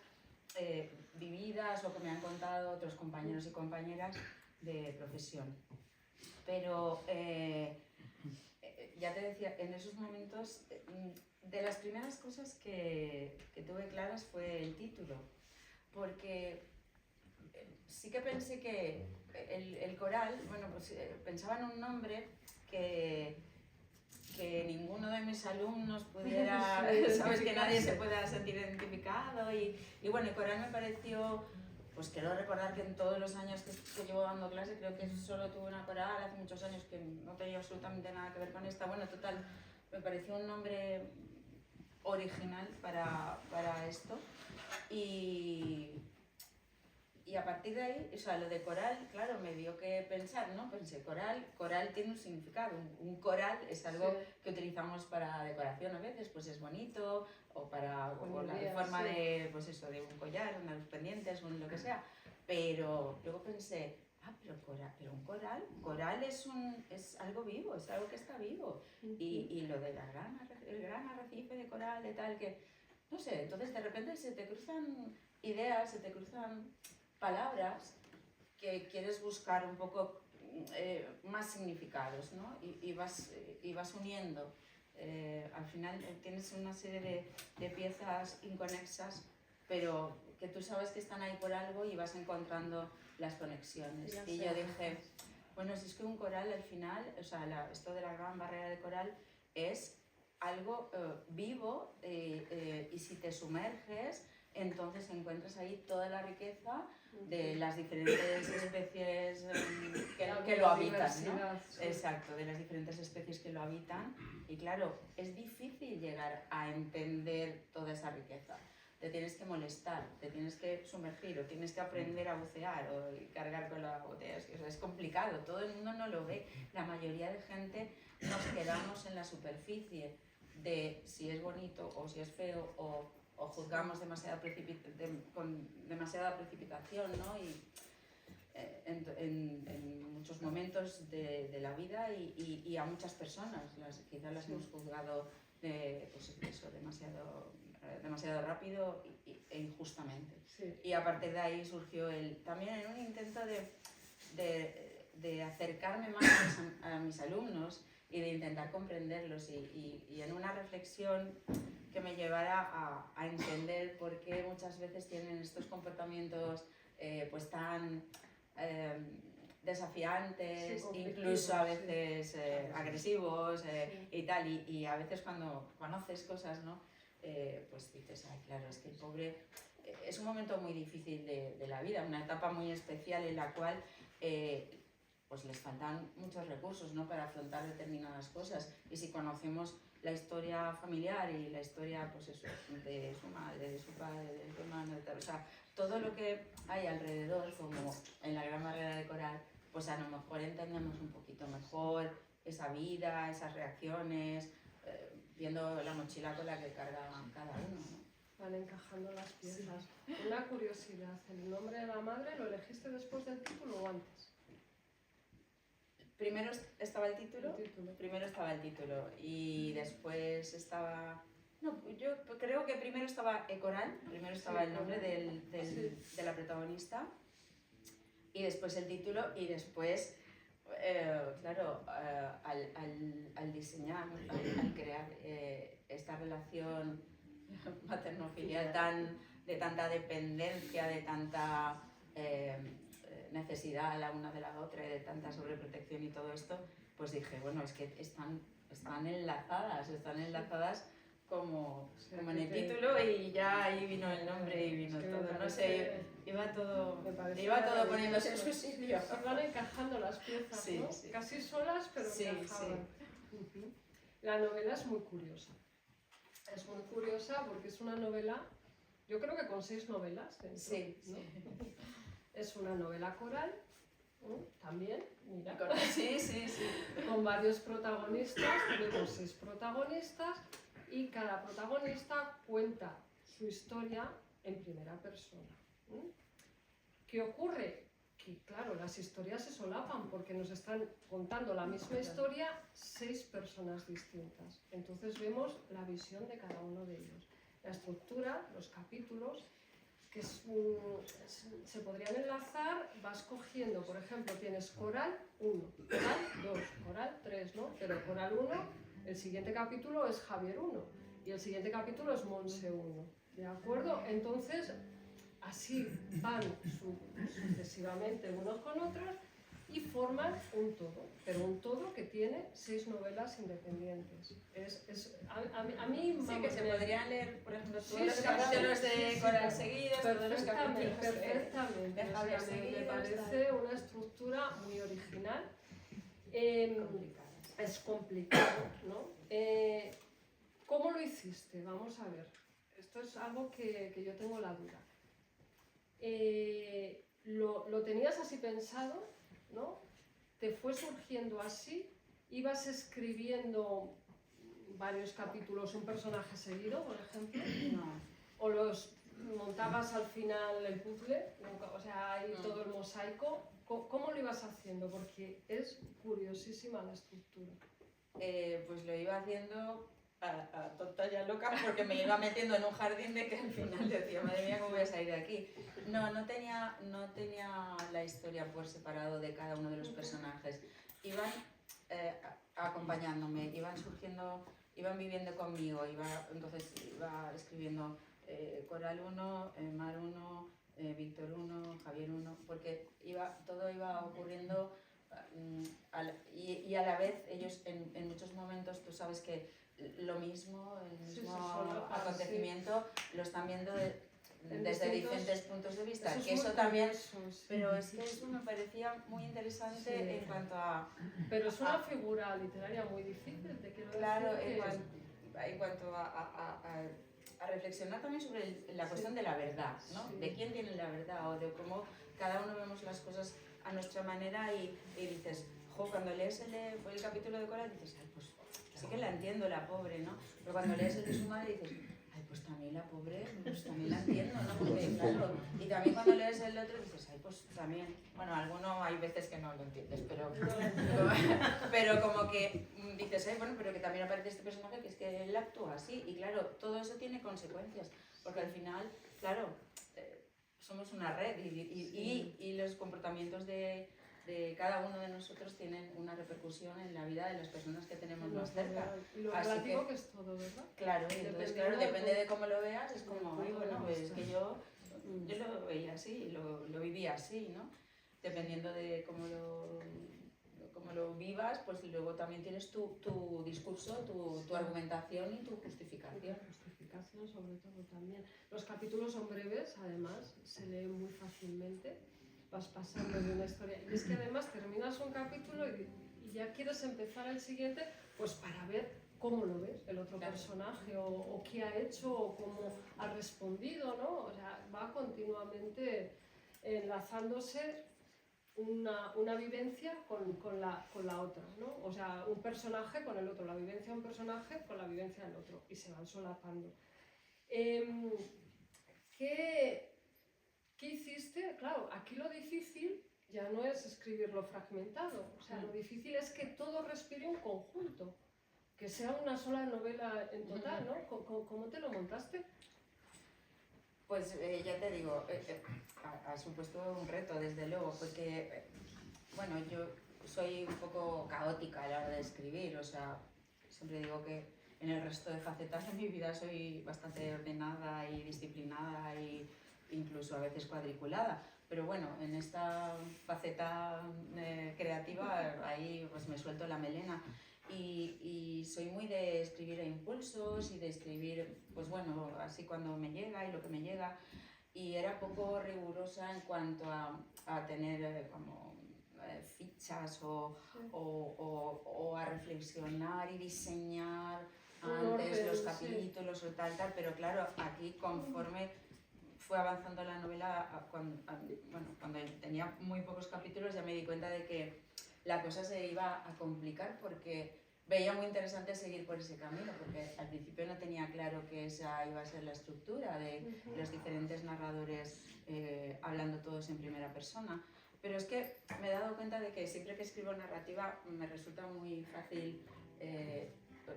vividas o que me han contado otros compañeros y compañeras de profesión. Pero ya te decía, en esos momentos, de las primeras cosas que tuve claras fue el título. Porque sí que pensé que el coral, bueno, pues pensaba en un nombre que ninguno de mis alumnos pudiera, sabes, que nadie se pueda sentir identificado y bueno, el coral me pareció pues quiero recordar que en todos los años que llevo dando clase, creo que solo tuve una coral, hace muchos años que no tenía absolutamente nada que ver con esta. Bueno, total, me pareció un nombre original para esto. Y a partir de ahí, o sea, lo de coral, claro, me dio que pensar, ¿no? Pensé, coral tiene un significado. Un coral es algo que utilizamos para decoración a veces, pues es bonito, o para o la forma de, pues eso, de un collar, unos pendientes, lo que sea. Pero luego pensé, pero un coral es algo vivo, es algo que está vivo. Y lo de el gran arrecife de coral, de tal, que, no sé, entonces de repente se te cruzan ideas, se te cruzan palabras que quieres buscar un poco más significados, ¿no? Y vas uniendo. Al final tienes una serie de piezas inconexas, pero que tú sabes que están ahí por algo y vas encontrando las conexiones. Y yo dije, bueno, si es que un coral al final, o sea, esto de la gran barrera de coral es algo vivo y si te sumerges, entonces encuentras ahí toda la riqueza de las diferentes especies que lo habitan, ¿no? Exacto, de las diferentes especies que lo habitan. Y claro, es difícil llegar a entender toda esa riqueza. Te tienes que molestar, te tienes que sumergir, o tienes que aprender a bucear o cargar con la botella. Es complicado, todo el mundo no lo ve. La mayoría de gente nos quedamos en la superficie de si es bonito o si es feo o juzgamos con demasiada precipitación, ¿no? Y en muchos momentos de la vida y a muchas personas, quizás las hemos juzgado pues eso, demasiado rápido e injustamente. Sí. Y a partir de ahí surgió también en un intento de acercarme más a mis alumnos y de intentar comprenderlos y en una reflexión que me llevara a entender por qué muchas veces tienen estos comportamientos pues tan desafiantes, incluso a veces agresivos y tal, y a veces cuando conoces cosas, ¿no? Pues dices, ay, claro, es que el pobre es un momento muy difícil de la vida, una etapa muy especial en la cual pues les faltan muchos recursos, ¿no? Para afrontar determinadas cosas, y si conocemos la historia familiar y la historia, pues eso, de su madre, de su padre, de su hermano, de tal, o sea, todo lo que hay alrededor, como en la gran barrera de coral, pues a lo mejor entendemos un poquito mejor esa vida, esas reacciones, viendo la mochila con la que carga cada uno, ¿no? Van encajando las piezas. Sí. Una curiosidad, ¿el nombre de la madre lo elegiste después del título o antes? Primero estaba el título, y después estaba... No, yo creo que primero estaba Coral, primero estaba el nombre de la protagonista, y después el título, y después, claro, al diseñar, al crear esta relación materno-filial de tanta dependencia, de tanta necesidad la una de la otra y de tanta sobreprotección y todo esto, pues dije, bueno, es que están enlazadas como en el título, y ya ahí vino el nombre y vino todo, no sé, iba todo poniéndose en su sitio. Se van encajando las piezas, sí, ¿no? Sí. Casi solas, pero encajaban. Sí. La novela es muy curiosa. Es muy curiosa porque es una novela, yo creo que con 6 novelas dentro, sí, ¿no? Sí. Es una novela coral, también, mira. Sí. Con varios protagonistas, tenemos 6 protagonistas, y cada protagonista cuenta su historia en primera persona. ¿Qué ocurre? Que claro, las historias se solapan porque nos están contando la misma historia 6 personas distintas. Entonces vemos la visión de cada uno de ellos. La estructura, los capítulos, que se podrían enlazar, vas cogiendo, por ejemplo, tienes Coral 1, Coral 2, Coral 3, ¿no? Pero Coral 1, el siguiente capítulo es Javier 1 y el siguiente capítulo es Monse 1, ¿de acuerdo? Entonces, así van sucesivamente unos con otros, y forman un todo, pero un todo que tiene 6 novelas independientes. A mí Sí, vamos, que se podrían leer, por ejemplo, todos Sí, los sí, capítulos sí, de sí, Coral sí, seguidos, todos los capítulos perfectamente. de O Javier sea, me seguidos, parece una estructura muy original. complicadas. Es complicado, ¿no? ¿Cómo lo hiciste? Vamos a ver. Esto es algo que yo tengo la duda. ¿Lo tenías así pensado, ¿no? ¿Te fue surgiendo así? ¿Ibas escribiendo varios capítulos, un personaje seguido, por ejemplo? No. ¿O los montabas al final el puzzle? O sea, ahí todo el mosaico. ¿Cómo lo ibas haciendo? Porque es curiosísima la estructura. Pues lo iba haciendo a tonta y a loca porque me iba metiendo en un jardín de que al final decía, madre mía, ¿cómo voy a salir de aquí? No tenía la historia por separado de cada uno de los personajes. Iban acompañándome, iban surgiendo, iban viviendo conmigo, entonces iba escribiendo Coral 1, Mar 1, Víctor 1, Javier 1, porque todo iba ocurriendo y a la vez ellos en muchos momentos, tú sabes que lo mismo, el mismo acontecimiento lo están viendo desde diferentes puntos de vista, que eso también, pero es que eso me parecía muy interesante en cuanto a... Pero es una figura literaria muy difícil, te quiero claro, decir en cuanto a reflexionar también sobre la cuestión de la verdad, ¿no? Sí. De quién tiene la verdad o de cómo cada uno vemos las cosas a nuestra manera y dices, jo, cuando lees el capítulo de Cora dices, ay, pues sí que la entiendo, la pobre, ¿no? Pero cuando lees el de su madre dices, ay, pues también la pobre, pues también la entiendo, ¿no? Porque, claro, y también cuando lees el otro dices, ay, pues también, bueno, alguno hay veces que no lo entiendes, pero como que dices, ay, bueno, pero que también aparece este personaje que es que él actúa así, y claro, todo eso tiene consecuencias, porque al final, claro, somos una red y los comportamientos de cada uno de nosotros tienen una repercusión en la vida de las personas que tenemos más cerca. Y lo así relativo que es todo, ¿verdad? Claro, entonces, claro, depende de cómo lo veas, es como, ay, bueno, pues es que yo lo veía así, lo vivía así, ¿no? Dependiendo de cómo lo vivas, pues luego también tienes tu discurso, tu argumentación y tu justificación. Justificación sobre todo también. Los capítulos son breves, además, se leen muy fácilmente, vas pasando de una historia. Y es que además terminas un capítulo y ya quieres empezar el siguiente, pues para ver cómo lo ves el otro personaje, o qué ha hecho, o cómo ha respondido, ¿no? O sea, va continuamente enlazándose una vivencia con la otra, ¿no? O sea, un personaje con el otro, la vivencia de un personaje con la vivencia del otro, y se van solapando. ¿Qué hiciste? Claro, aquí lo difícil ya no es escribirlo fragmentado, o sea, lo difícil es que todo respire un conjunto, que sea una sola novela en total, ¿no? ¿Cómo te lo montaste? Pues ya te digo, ha supuesto un reto, desde luego, porque, bueno, yo soy un poco caótica a la hora de escribir, o sea, siempre digo que en el resto de facetas de mi vida soy bastante ordenada y disciplinada e incluso a veces cuadriculada, pero bueno, en esta faceta creativa ahí pues me suelto la melena. Y soy muy de escribir a impulsos y de escribir, pues bueno, así cuando me llega y lo que me llega. Y era poco rigurosa en cuanto a tener fichas o a reflexionar y diseñar antes los capítulos o tal, pero claro, aquí conforme fue avanzando la novela, cuando tenía muy pocos capítulos ya me di cuenta de que la cosa se iba a complicar porque veía muy interesante seguir por ese camino, porque al principio no tenía claro que esa iba a ser la estructura de los diferentes narradores hablando todos en primera persona. Pero es que me he dado cuenta de que siempre que escribo narrativa me resulta muy fácil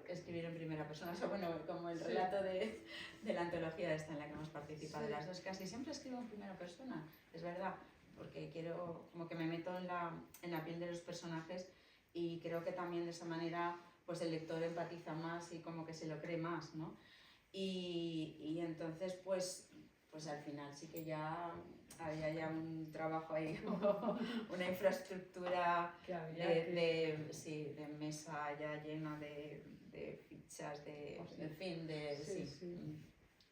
escribir en primera persona. O sea, bueno, como el relato de la antología esta en la que hemos participado las dos, casi siempre escribo en primera persona, es verdad, porque quiero, como que me meto en la piel de los personajes y creo que también de esa manera pues el lector empatiza más y como que se lo cree más, ¿no? Y entonces pues al final sí que ya había había un trabajo ahí, una infraestructura Que había de mesa ya llena de fichas, en fin,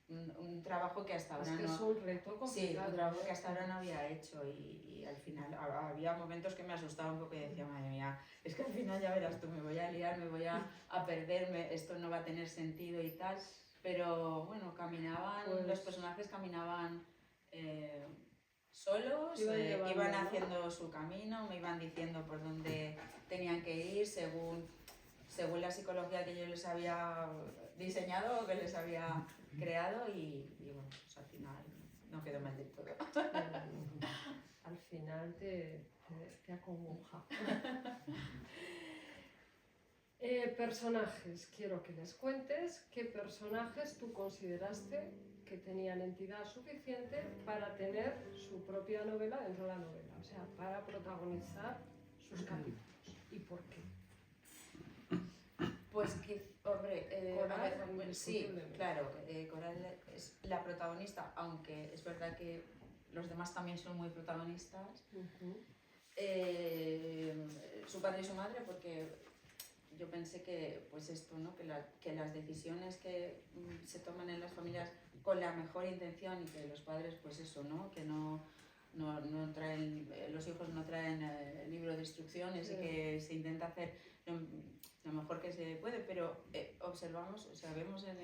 un trabajo que hasta ahora es que no... es un reto complicado. Sí, un trabajo que hasta ahora no había hecho y al final había momentos que me asustaba un poco y decía, madre mía, es que al final ya verás tú, me voy a liar, me voy a perderme, esto no va a tener sentido y tal, pero bueno, caminaban, Pues, los personajes caminaban solos, llevando, iban ¿no? haciendo su camino, me iban diciendo por dónde tenían que ir según la psicología que yo les había diseñado o que les había creado y bueno, pues al final no quedó mal del todo. Al final te acongoja. Personajes, quiero que les cuentes qué personajes tú consideraste que tenían entidad suficiente para tener su propia novela dentro de la novela, o sea, para protagonizar sus capítulos. ¿Y por qué? Pues que, hombre, Coral, a ver, sí, indiscutiblemente. claro, Coral es la protagonista, aunque es verdad que los demás también son muy protagonistas. Su padre y su madre, porque yo pensé que, pues esto, ¿no? que las decisiones que se toman en las familias con la mejor intención y que los padres, pues eso, ¿no? Que no traen, los hijos no traen el libro de instrucciones y que se intenta hacer lo mejor que se puede, pero observamos, o sea, vemos en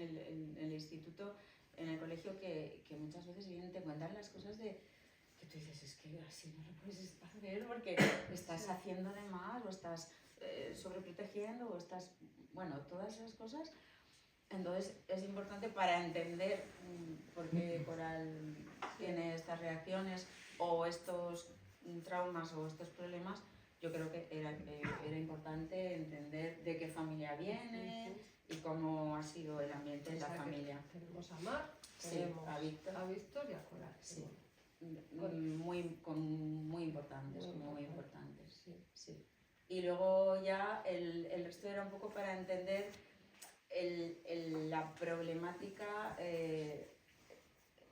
el instituto, en el colegio, que muchas veces vienen, te cuentan las cosas que tú dices, es que así no lo puedes hacer porque estás haciendo de más o estás sobreprotegiendo o estás, bueno, todas esas cosas. Entonces es importante para entender por qué Coral tiene estas reacciones o estos traumas o estos problemas. Yo creo que era importante entender de qué familia viene y cómo ha sido el ambiente en la familia. Tenemos a Mar, Sí, tenemos a Víctor y a Coral. Sí. Muy importantes, muy importantes. Sí. Sí. Y luego ya el resto era un poco para entender la problemática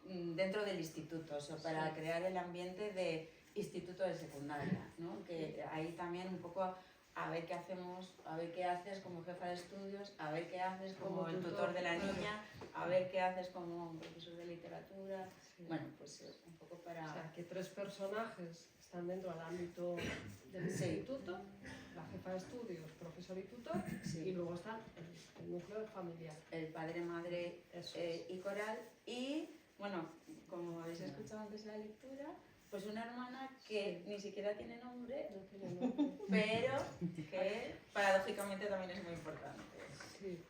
dentro del instituto, o sea, para crear el ambiente de instituto de secundaria, ¿no? Que ahí también un poco a ver qué hacemos, a ver qué haces como jefa de estudios, a ver qué haces como el tutor de la niña, a ver qué haces como un profesor de literatura. Sí. Bueno, pues un poco para... O sea, que 3 personajes están dentro del ámbito del instituto, la jefa de estudios, profesor y tutor, y luego está el núcleo familiar. El padre, madre y Coral. Y, bueno, como habéis escuchado antes en la lectura, pues una hermana que ni siquiera tiene nombre, pero que paradójicamente también es muy importante. Sí.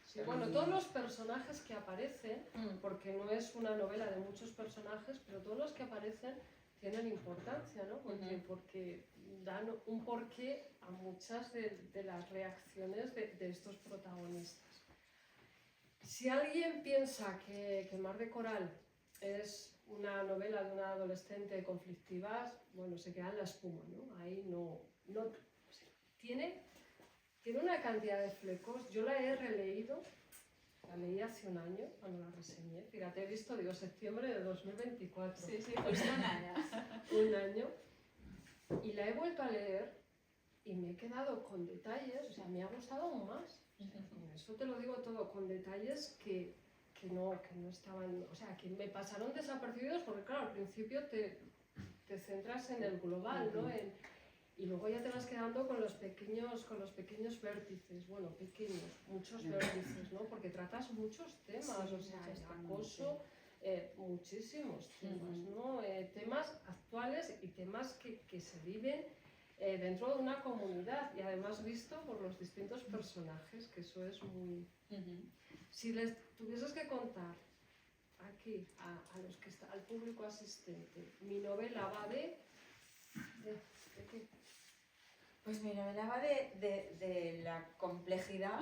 Sí, bueno, todos los personajes que aparecen, porque no es una novela de muchos personajes, pero todos los que aparecen tienen importancia, ¿no? Porque dan un porqué a muchas de las reacciones de estos protagonistas. Si alguien piensa que Mar de Coral es una novela de una adolescente conflictiva, bueno, se queda en la espuma, ¿no? Ahí no tiene una cantidad de flecos. Yo la he releído, la leí hace un año cuando la reseñé. Fíjate, he visto, digo, septiembre de 2024. Sí, pues un año. Y la he vuelto a leer y me he quedado con detalles, o sea, me ha gustado aún más. O sea, con eso te lo digo todo, con detalles que no estaban, o sea, que me pasaron desapercibidos porque, claro, al principio te centras en el global, ¿no? Y luego ya te vas quedando con los pequeños vértices, bueno, muchos vértices, ¿no? Porque tratas muchos temas, o sea, el acoso, muchísimos temas, ¿no? Temas actuales y temas que se viven dentro de una comunidad y además visto por los distintos personajes, que eso es muy... Si les tuvieses que contar aquí al público asistente, mi novela va ¿de qué? Pues mi novela va de la complejidad,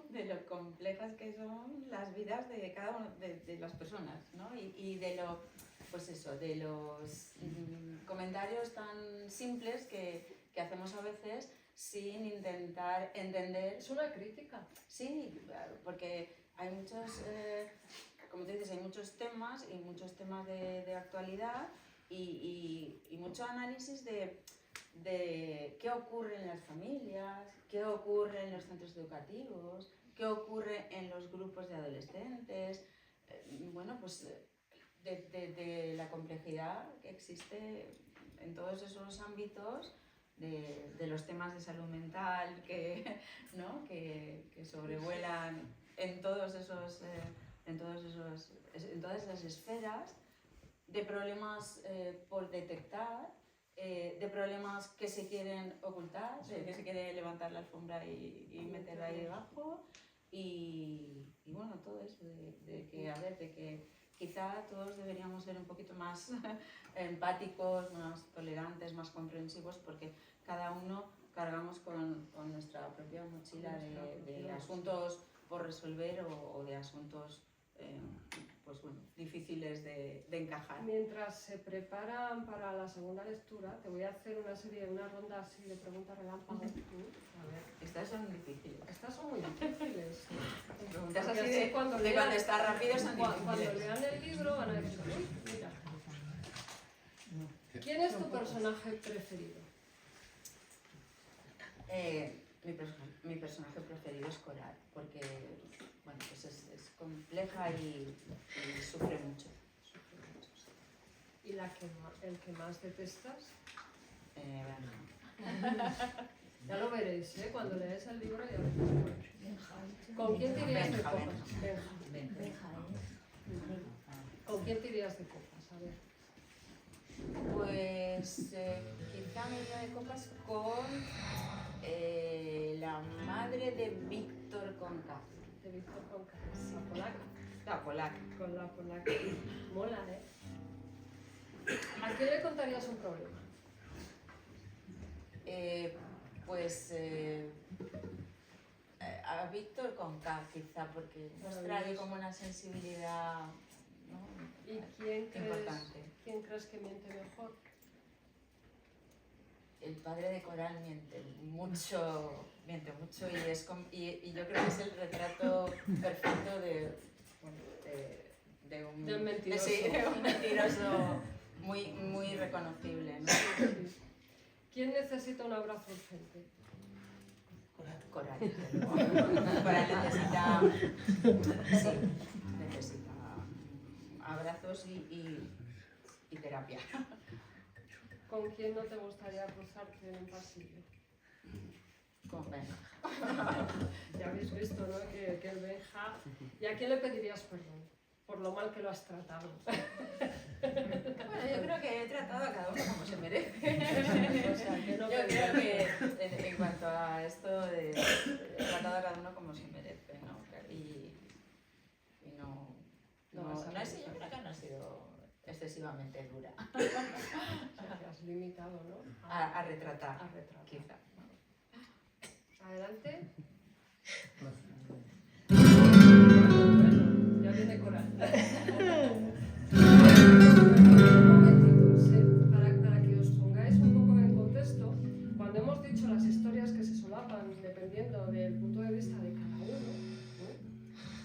de lo complejas que son las vidas de cada una de las personas, ¿no? Y de lo, pues eso, de los comentarios tan simples que hacemos a veces sin intentar entender. Es una crítica. Sí, porque hay muchos, como tú dices, hay muchos temas y muchos temas de actualidad y mucho análisis de qué ocurre en las familias, qué ocurre en los centros educativos, qué ocurre en los grupos de adolescentes, bueno, pues de la complejidad que existe en todos esos ámbitos, de los temas de salud mental ¿no? que sobrevuelan en todas esas esferas, de problemas por detectar, de problemas que se quieren ocultar, de que se quiere levantar la alfombra y meter ahí debajo, y bueno, todo eso de que quizá todos deberíamos ser un poquito más empáticos, más tolerantes, más comprensivos, porque cada uno cargamos con nuestra propia mochila de asuntos por resolver o de asuntos pues bueno, difíciles de encajar. Mientras se preparan para la segunda lectura, te voy a hacer una ronda así de preguntas relámpago. A ver. Estas son difíciles. Estas son muy difíciles. Preguntas así de cuando está rápido son difíciles. Cuando lean el libro van a decir, uy, mira. ¿Quién es tu personaje preferido? Mi personaje preferido es Coral, porque bueno, pues es compleja y sufre mucho. ¿Y el que más detestas? Ya lo veréis, ¿eh? Cuando leáis el libro ya veréis. ¿Con quién te irías de copas? ¿Con quién te irías de copas? A ver. Pues quizá me iría de copas con la madre de Víctor Conca. De Víctor Conca. Sí, polaca. La polaca. Con la polaca. Mola, ¿eh? ¿A quién le contarías un problema? A Víctor Conca, quizá, porque muestra ahí como una sensibilidad, ¿no? ¿Y importante. ¿Quién crees que miente mejor? El padre de Coral miente mucho y yo creo que es el retrato perfecto de un mentiroso. Sí, de un mentiroso muy reconocible, ¿no? ¿Quién necesita un abrazo urgente? Coral. Coral necesita abrazos y terapia. ¿Con quién no te gustaría cruzarte en un pasillo? Con Benja. Ya habéis visto, ¿no? Que el Benja... ¿Y a quién le pedirías perdón? Por lo mal que lo has tratado. Bueno, yo creo que he tratado a cada uno como se merece. O sea, que no yo creo que en cuanto a esto, he tratado a cada uno como se merece, ¿no? Y yo creo que no ha sido excesivamente dura. O sea, que has limitado, ¿no? A retratar, quizá. ¿no? Adelante. Bueno, ya viene Coral. Un momentito, para que os pongáis un poco en contexto, cuando hemos dicho las historias que se solapan dependiendo del punto de vista de cada uno, ¿no?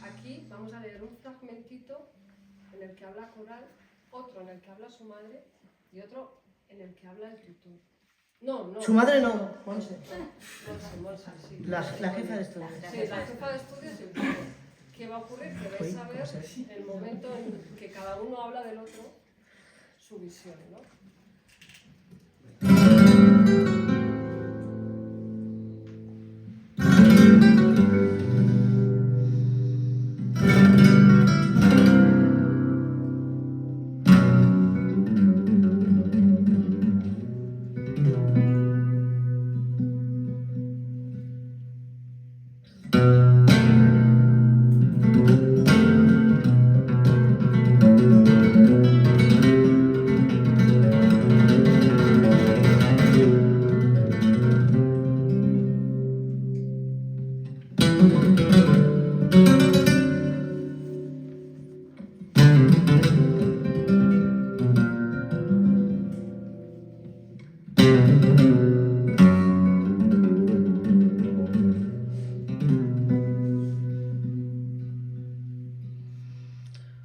Aquí vamos a leer un fragmentito en el que habla Coral, otro en el que habla su madre y otro en el que habla el tutor. No. Su madre no, Monse. Monse, sí. La jefa de estudios. Sí, la jefa de estudios y el tutor. ¿Qué va a ocurrir? Que vais a ver el momento en que cada uno habla del otro, su visión, ¿no?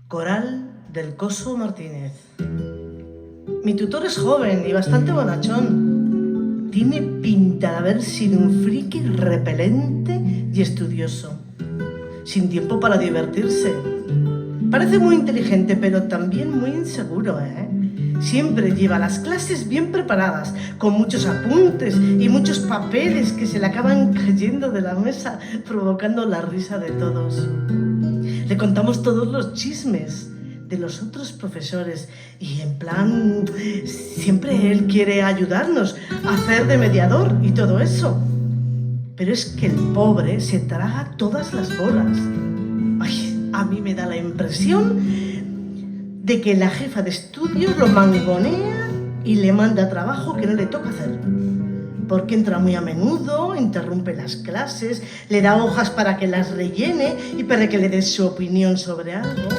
Coral del Coso Martínez. Mi tutor es joven y bastante bonachón. Tiene pinta de haber sido un friki repelente y estudioso, sin tiempo para divertirse. Parece muy inteligente, pero también muy inseguro, ¿eh? Siempre lleva las clases bien preparadas, con muchos apuntes y muchos papeles que se le acaban cayendo de la mesa, provocando la risa de todos. Le contamos todos los chismes de los otros profesores y en plan, siempre él quiere ayudarnos a hacer de mediador y todo eso. Pero es que el pobre se traga todas las bolas. Ay, a mí me da la impresión de que la jefa de estudios lo mangonea y le manda trabajo que no le toca hacer. Porque entra muy a menudo, interrumpe las clases, le da hojas para que las rellene y para que le dé su opinión sobre algo.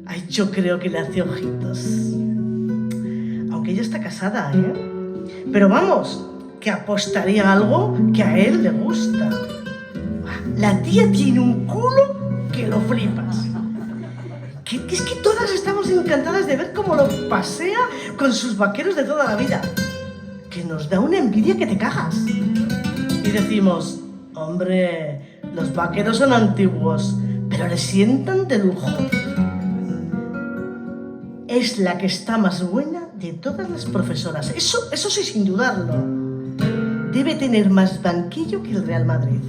Ay, yo creo que le hace ojitos. Aunque ella está casada, ¿eh? Pero vamos, que apostaría algo que a él le gusta. La tía tiene un culo que lo flipas. Que es que todas estamos encantadas de ver cómo lo pasea con sus vaqueros de toda la vida. Que nos da una envidia que te cagas. Y decimos, hombre, los vaqueros son antiguos, pero le sientan de lujo. Es la que está más buena de todas las profesoras. Eso sí, sin dudarlo. Debe tener más banquillo que el Real Madrid.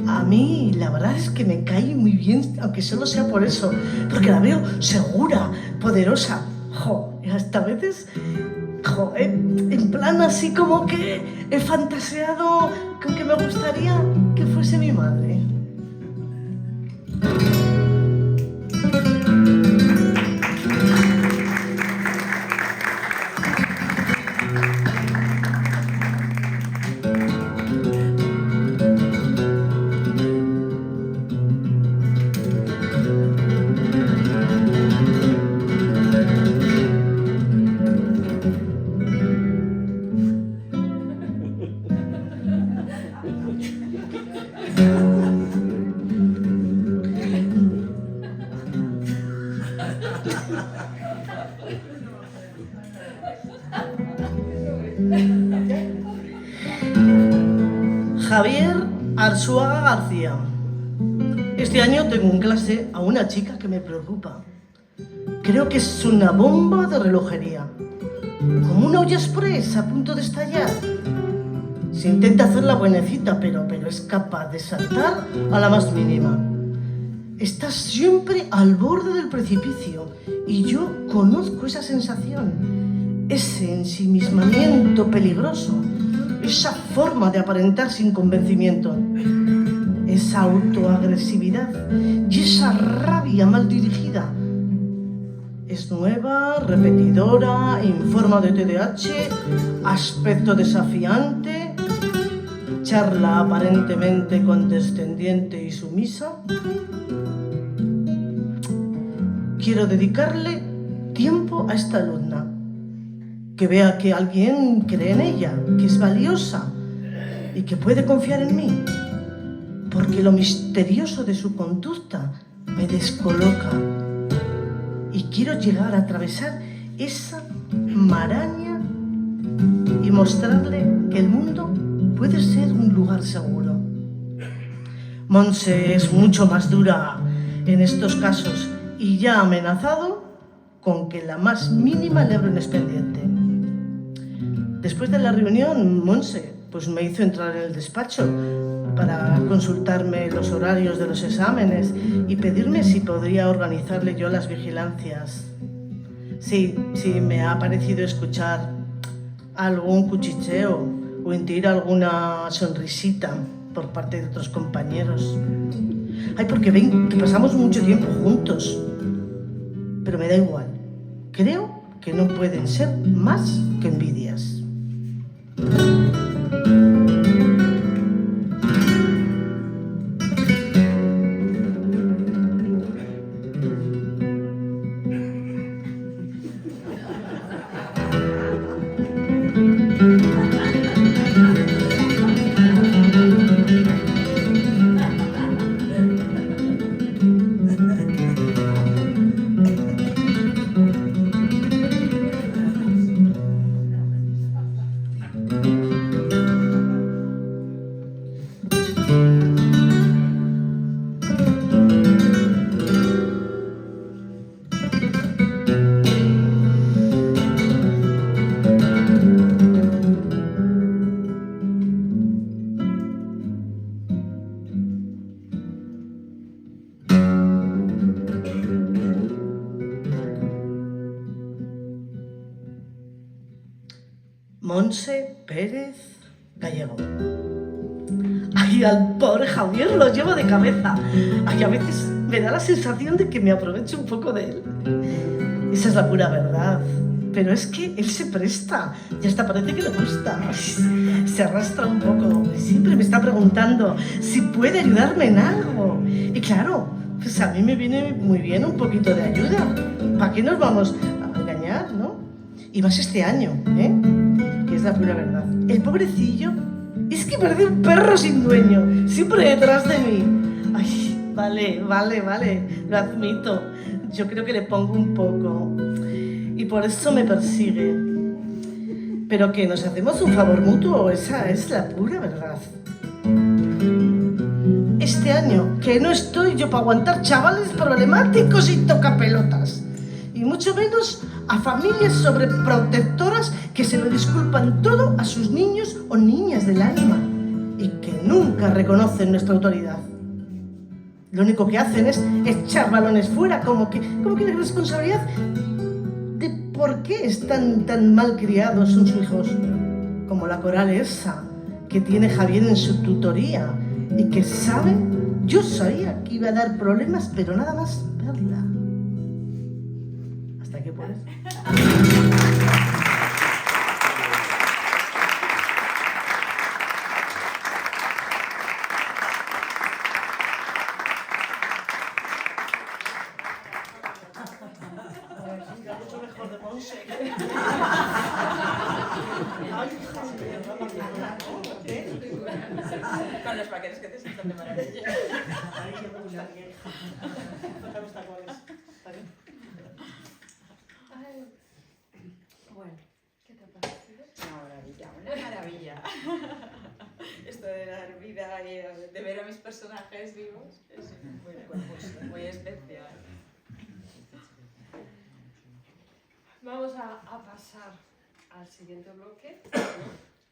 A mí la verdad es que me cae muy bien, aunque solo sea por eso, porque la veo segura, poderosa. Jo, hasta a veces, en plan así como que he fantaseado con que me gustaría que fuese mi madre. Javier Arzuaga García. Este año tengo en clase a una chica que me preocupa. Creo que es una bomba de relojería, como una olla express a punto de estallar. Se intenta hacer la buenecita, pero es capaz de saltar a la más mínima. Está siempre al borde del precipicio y yo conozco esa sensación, ese ensimismamiento peligroso, esa forma de aparentar sin convencimiento, esa autoagresividad y esa rabia mal dirigida. Es nueva, repetidora, informa de TDAH, aspecto desafiante, charla aparentemente condescendiente y sumisa. Quiero dedicarle tiempo a esta alumna, que vea que alguien cree en ella, que es valiosa y que puede confiar en mí, porque lo misterioso de su conducta me descoloca y quiero llegar a atravesar esa maraña y mostrarle que el mundo puede ser un lugar seguro. Monse es mucho más dura en estos casos y ya ha amenazado con que la más mínima le abra un expediente. Después de la reunión, Monse pues me hizo entrar en el despacho para consultarme los horarios de los exámenes y pedirme si podría organizarle yo las vigilancias. Sí, me ha parecido escuchar algún cuchicheo o sentir alguna sonrisita por parte de otros compañeros. Ay, porque ven que pasamos mucho tiempo juntos. Pero me da igual. Creo que no pueden ser más que envidias. Monse Pérez Gallego. Ay, al pobre Javier lo llevo de cabeza. Ay, a veces me da la sensación de que me aprovecho un poco de él. Esa es la pura verdad. Pero es que él se presta y hasta parece que le gusta. Se arrastra un poco y siempre me está preguntando si puede ayudarme en algo. Y claro, pues a mí me viene muy bien un poquito de ayuda. ¿Para qué nos vamos a engañar, no? Y más este año, ¿eh? Que es la pura verdad. El pobrecillo es que parece un perro sin dueño, siempre detrás de mí. Ay, vale, lo admito. Yo creo que le pongo un poco y por eso me persigue. Pero que nos hacemos un favor mutuo, esa es la pura verdad. Este año, que no estoy yo para aguantar chavales problemáticos y tocapelotas. Y mucho menos a familias sobreprotectoras que se lo disculpan todo a sus niños o niñas del alma y que nunca reconocen nuestra autoridad. Lo único que hacen es echar balones fuera, como que la responsabilidad de por qué están tan mal criados sus hijos, como la coral esa que tiene Javier en su tutoría y que sabe, yo sabía que iba a dar problemas, pero nada más verla. ¿Hasta qué puedes? Mucho mejor de Monse. Con los paquetes que te sientan de maravilla. Ay, que me gusta bien. Déjame estar con eso. Ay, bueno, ¿qué te ha parecido? Una maravilla. Esto de dar vida y de ver a mis personajes vivos es muy especial. Vamos a pasar al siguiente bloque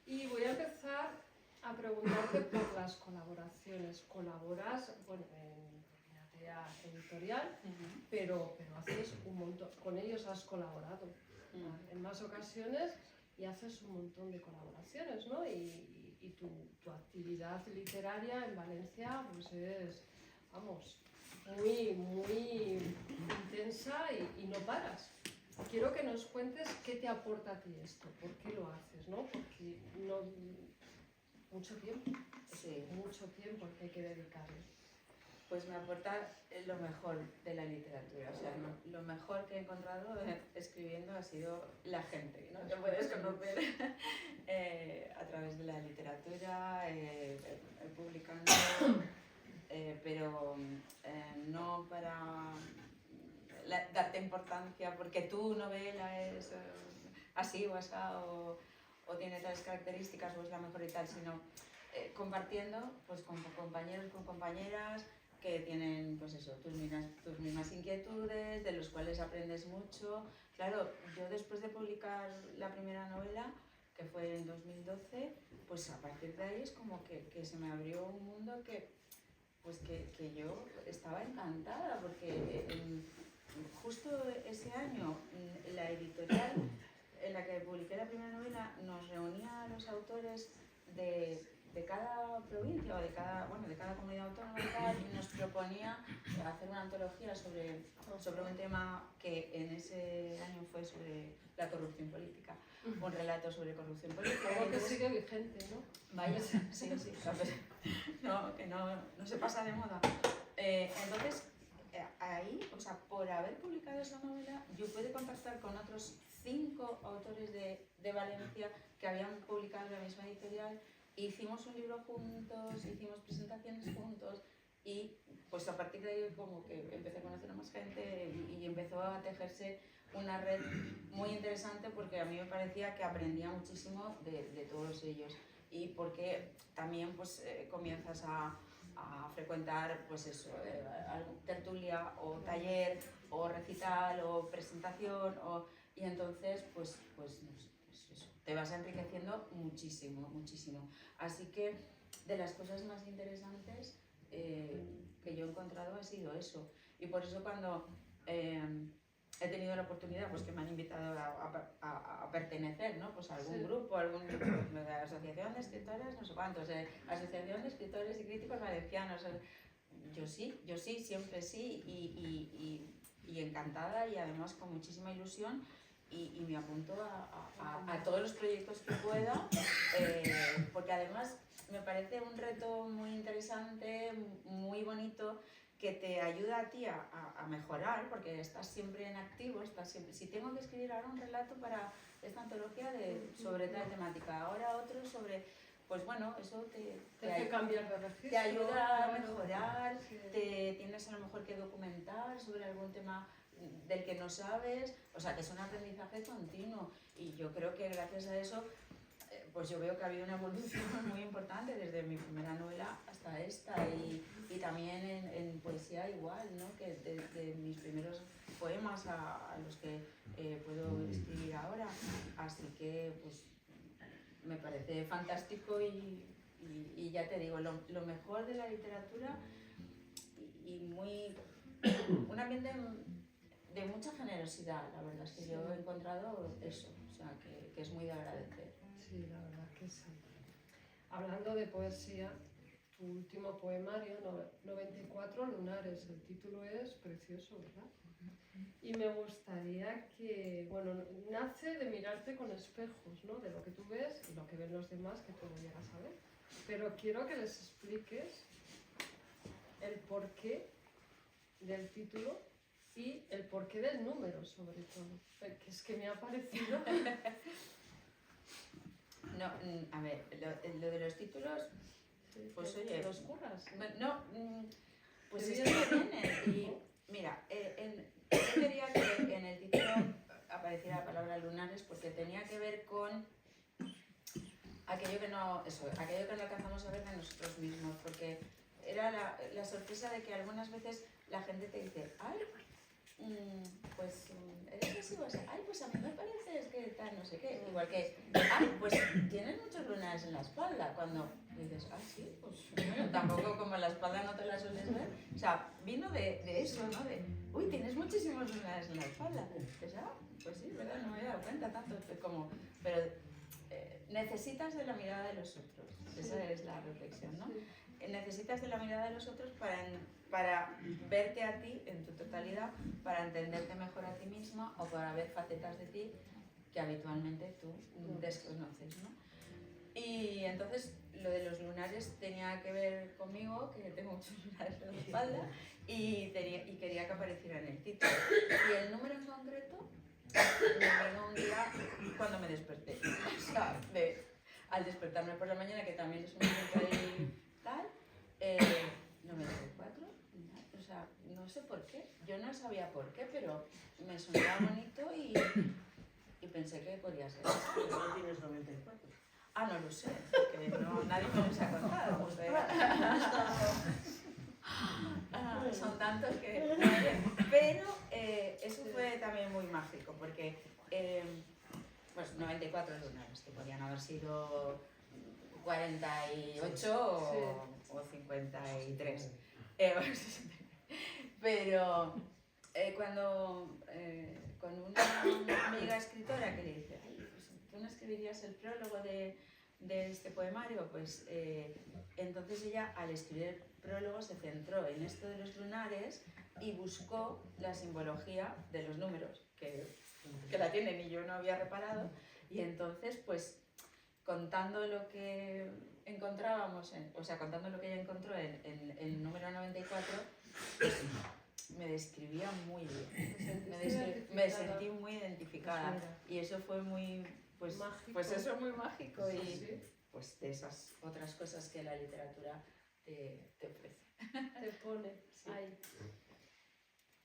y voy a empezar a preguntarte por las colaboraciones. Colaboras, bueno, en la tarea editorial, pero haces un montón, con ellos has colaborado en más ocasiones y haces un montón de colaboraciones, ¿no? Y tu actividad literaria en Valencia pues es, vamos, muy intensa y no paras. Quiero que nos cuentes qué te aporta a ti esto, por qué lo haces, ¿no? Porque no, mucho tiempo, Sí. mucho tiempo que hay que dedicarle. Pues me aporta lo mejor de la literatura, o sea, lo mejor que he encontrado escribiendo ha sido la gente, ¿no? Te puedes conocer a través de la literatura, publicando, pero no para darte importancia porque tu novela es así o asá o tiene tales características o es la mejor y tal, sino compartiendo pues, con compañeros, con compañeras que tienen pues eso, tus mismas inquietudes, de los cuales aprendes mucho. Claro, yo después de publicar la primera novela, que fue en 2012, pues a partir de ahí es como que se me abrió un mundo que yo estaba encantada, porque justo ese año la editorial en la que publiqué la primera novela nos reunía a los autores de cada provincia o de cada comunidad autónoma y tal, y nos proponía hacer una antología sobre un tema que en ese año fue sobre la corrupción política, un relato sobre corrupción política. Algo que sigue vigente, ¿no? Vaya, sí, no, que no se pasa de moda. Entonces, ahí, o sea, por haber publicado esa novela, yo pude contactar con otros 5 autores de Valencia que habían publicado en la misma editorial. Hicimos un libro juntos, hicimos presentaciones juntos y pues a partir de ahí como que empecé a conocer a más gente y empezó a tejerse una red muy interesante, porque a mí me parecía que aprendía muchísimo de todos ellos, y porque también pues comienzas a frecuentar pues eso, tertulia o taller o recital o presentación y entonces pues eso, te vas enriqueciendo muchísimo. Así que de las cosas más interesantes que yo he encontrado ha sido eso, y por eso cuando he tenido la oportunidad, pues que me han invitado a pertenecer, ¿no? Pues a algún Sí. grupo, de la Asociación de Escritores, no sé cuántos, Asociación de Escritores y Críticos Valencianos. Yo sí, siempre sí, y encantada y además con muchísima ilusión. Y me apunto a todos los proyectos que pueda, porque además me parece un reto muy interesante, muy bonito, que te ayuda a ti a mejorar, porque estás siempre en activo, si tengo que escribir ahora un relato para esta antología sobre tal temática, ahora otro sobre, pues bueno, eso Te hace cambiar de registro. te ayuda a claro. mejorar, Sí. tienes a lo mejor que documentar sobre algún tema del que no sabes, o sea que es un aprendizaje continuo, y yo creo que gracias a eso pues yo veo que ha habido una evolución muy importante desde mi primera novela hasta esta, y también en poesía igual, ¿no? Que de mis primeros poemas a los que puedo escribir ahora, así que pues me parece fantástico, y ya te digo, lo mejor de la literatura, y un ambiente de mucha generosidad. La verdad es que yo he encontrado eso, o sea que es muy de agradecer. Sí, la verdad que sí. Hablando de poesía, tu último poemario, 94 lunares, el título es precioso, ¿verdad? Y me gustaría que, bueno, nace de mirarte con espejos, ¿no? De lo que tú ves y lo que ven los demás, que tú no llegas a ver. Pero quiero que les expliques el porqué del título y el porqué del número, sobre todo. Que es que me ha parecido... No, a ver, lo de los títulos, pues oye, ¿Los curras? no, pues Qué es que bien. vienen. Y mira, yo quería que en el título apareciera la palabra lunares, porque tenía que ver con aquello que no alcanzamos a ver de nosotros mismos, porque era la sorpresa de que algunas veces la gente te dice, ay, pues eres así, o sea, ay, pues a mí me parece que tal, no sé qué, igual que, ay, pues tienes muchos lunares en la espalda, cuando dices, ah, sí, pues bueno, tampoco como la espalda no te la sueles ver, o sea, vino de eso, ¿no? De, uy, tienes muchísimos lunares en la espalda, pues, pues sí, ¿verdad? No me había dado cuenta tanto, pero necesitas de la mirada de los otros, esa es la reflexión, ¿no? Necesitas de la mirada de los otros para verte a ti en tu totalidad, para entenderte mejor a ti misma, o para ver facetas de ti que habitualmente tú desconoces, ¿no? Y entonces lo de los lunares tenía que ver conmigo, que tengo muchos lunares en la espalda, y quería que apareciera en el título. Y el número en concreto me vino un día cuando me desperté. O sea, al despertarme por la mañana, que también es un momento ahí tal, 94, o sea, no sé por qué. Yo no sabía por qué, pero me sonaba bonito, y pensé que podía ser. ¿Pero no tienes 94? Ah, no lo sé, porque nadie me los ha contado. Son tantos que... Pero eso fue también muy mágico, porque pues 94 lunares, que podían haber sido 48 o 53. Pero cuando con una amiga escritora que le dice, ay, pues tú no escribirías el prólogo de este poemario, pues entonces ella, al escribir el prólogo, se centró en esto de los lunares y buscó la simbología de los números, que la tienen y yo no había reparado, y entonces pues contando lo que encontrábamos, contando lo que ella encontró en el número 94, me describía muy bien, me sentí muy identificada, y eso fue muy, pues eso muy mágico, y pues de esas otras cosas que la literatura te ofrece. Te pone ahí.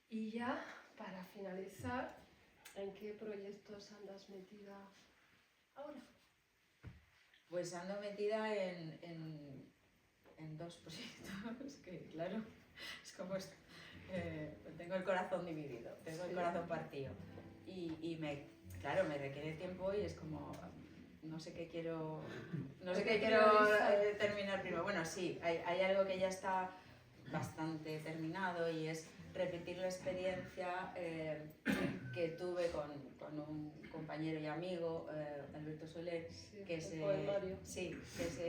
Y ya, para finalizar, ¿en qué proyectos andas metida ahora? Pues ando metida en dos proyectos, que claro, es como esto. Tengo el corazón dividido, tengo el corazón partido, y claro, me requiere tiempo, y es como, no sé qué quiero terminar primero. Bueno, sí, hay algo que ya está bastante terminado, y es repetir la experiencia que tuve con con un compañero y amigo, Alberto Soler, Sí, que el es, poemario. sí, que es,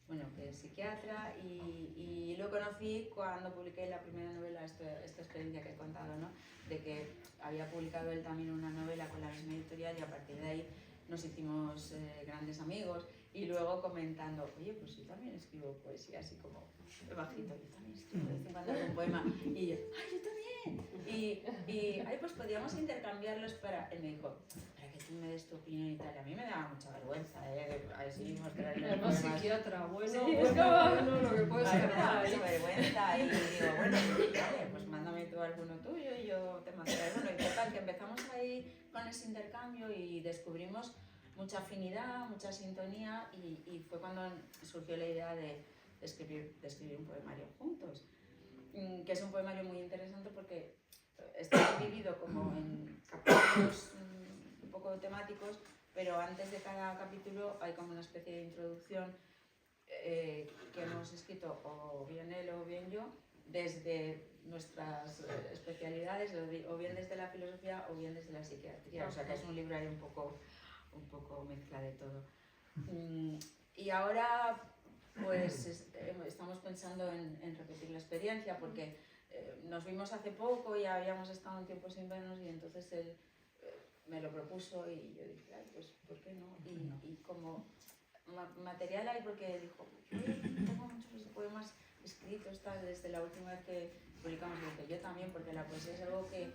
bueno, que es psiquiatra, y lo conocí cuando publiqué la primera novela, esta experiencia que he contado, ¿no? De que había publicado él también una novela con la misma editorial, y a partir de ahí nos hicimos grandes amigos, y luego comentando, oye, pues yo también escribo poesía, así como bajito, yo también escribo de vez en cuando algún poema, y yo, ¡ay, yo también! Ay, pues podríamos intercambiarlos para... Él me dijo, para que tú me des tu opinión y tal. A mí me daba mucha vergüenza, así mostrar los Además, poemas. psiquiatra, bueno, Sí, bueno, es como- bueno, lo que puedes A mí me daba sacar ahí. mucha vergüenza, y digo, bueno, vale, pues mándame tú alguno tuyo y yo te mandaré alguno. Y total, que empezamos ahí con ese intercambio y descubrimos mucha afinidad, mucha sintonía, y fue cuando surgió la idea de escribir un poemario juntos, que es un poemario muy interesante porque está dividido como en capítulos un poco temáticos, pero antes de cada capítulo hay como una especie de introducción que hemos escrito o bien él o bien yo, desde nuestras especialidades, o bien desde la filosofía o bien desde la psiquiatría. O sea que es un libro ahí un poco mezcla de todo. Y ahora pues estamos pensando en repetir la experiencia, porque nos vimos hace poco y habíamos estado un tiempo sin vernos, y entonces él me lo propuso y yo dije, ay, pues ¿por qué no? Y como material hay, porque dijo, tengo muchos poemas escritos tal, desde la última vez que publicamos, y dije, yo también, porque la poesía es algo que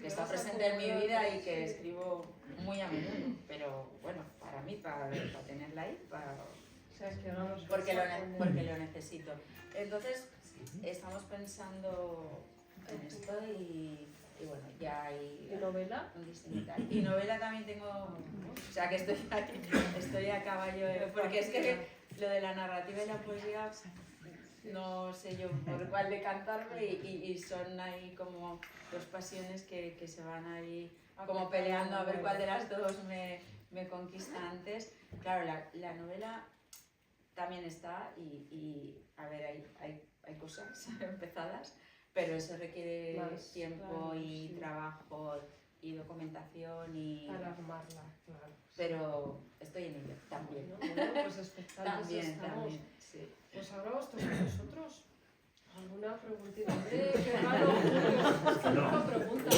está presente en mi vida y que escribo muy a menudo, pero bueno, para mí, para tenerla ahí, porque lo necesito. Entonces, estamos pensando en esto, y bueno, ya hay... ¿Y novela? un distinto. Y novela también tengo, o sea que estoy a caballo, porque es que lo de la narrativa y la poesía, no sé yo por cuál decantarme, y son ahí como dos pasiones que se van ahí como peleando a ver cuál de las dos me conquista antes. Claro, la novela también está, y a ver, hay cosas empezadas, pero eso requiere Más, tiempo, claro, y sí. trabajo y documentación, Para armarla, claro. pero estoy en ello también. Bueno, pues expectantes estamos. También, sí. Pues ahora os toca a vosotros. ¿Alguna preguntita? ¡Qué raro, Julio! Es que nunca preguntas.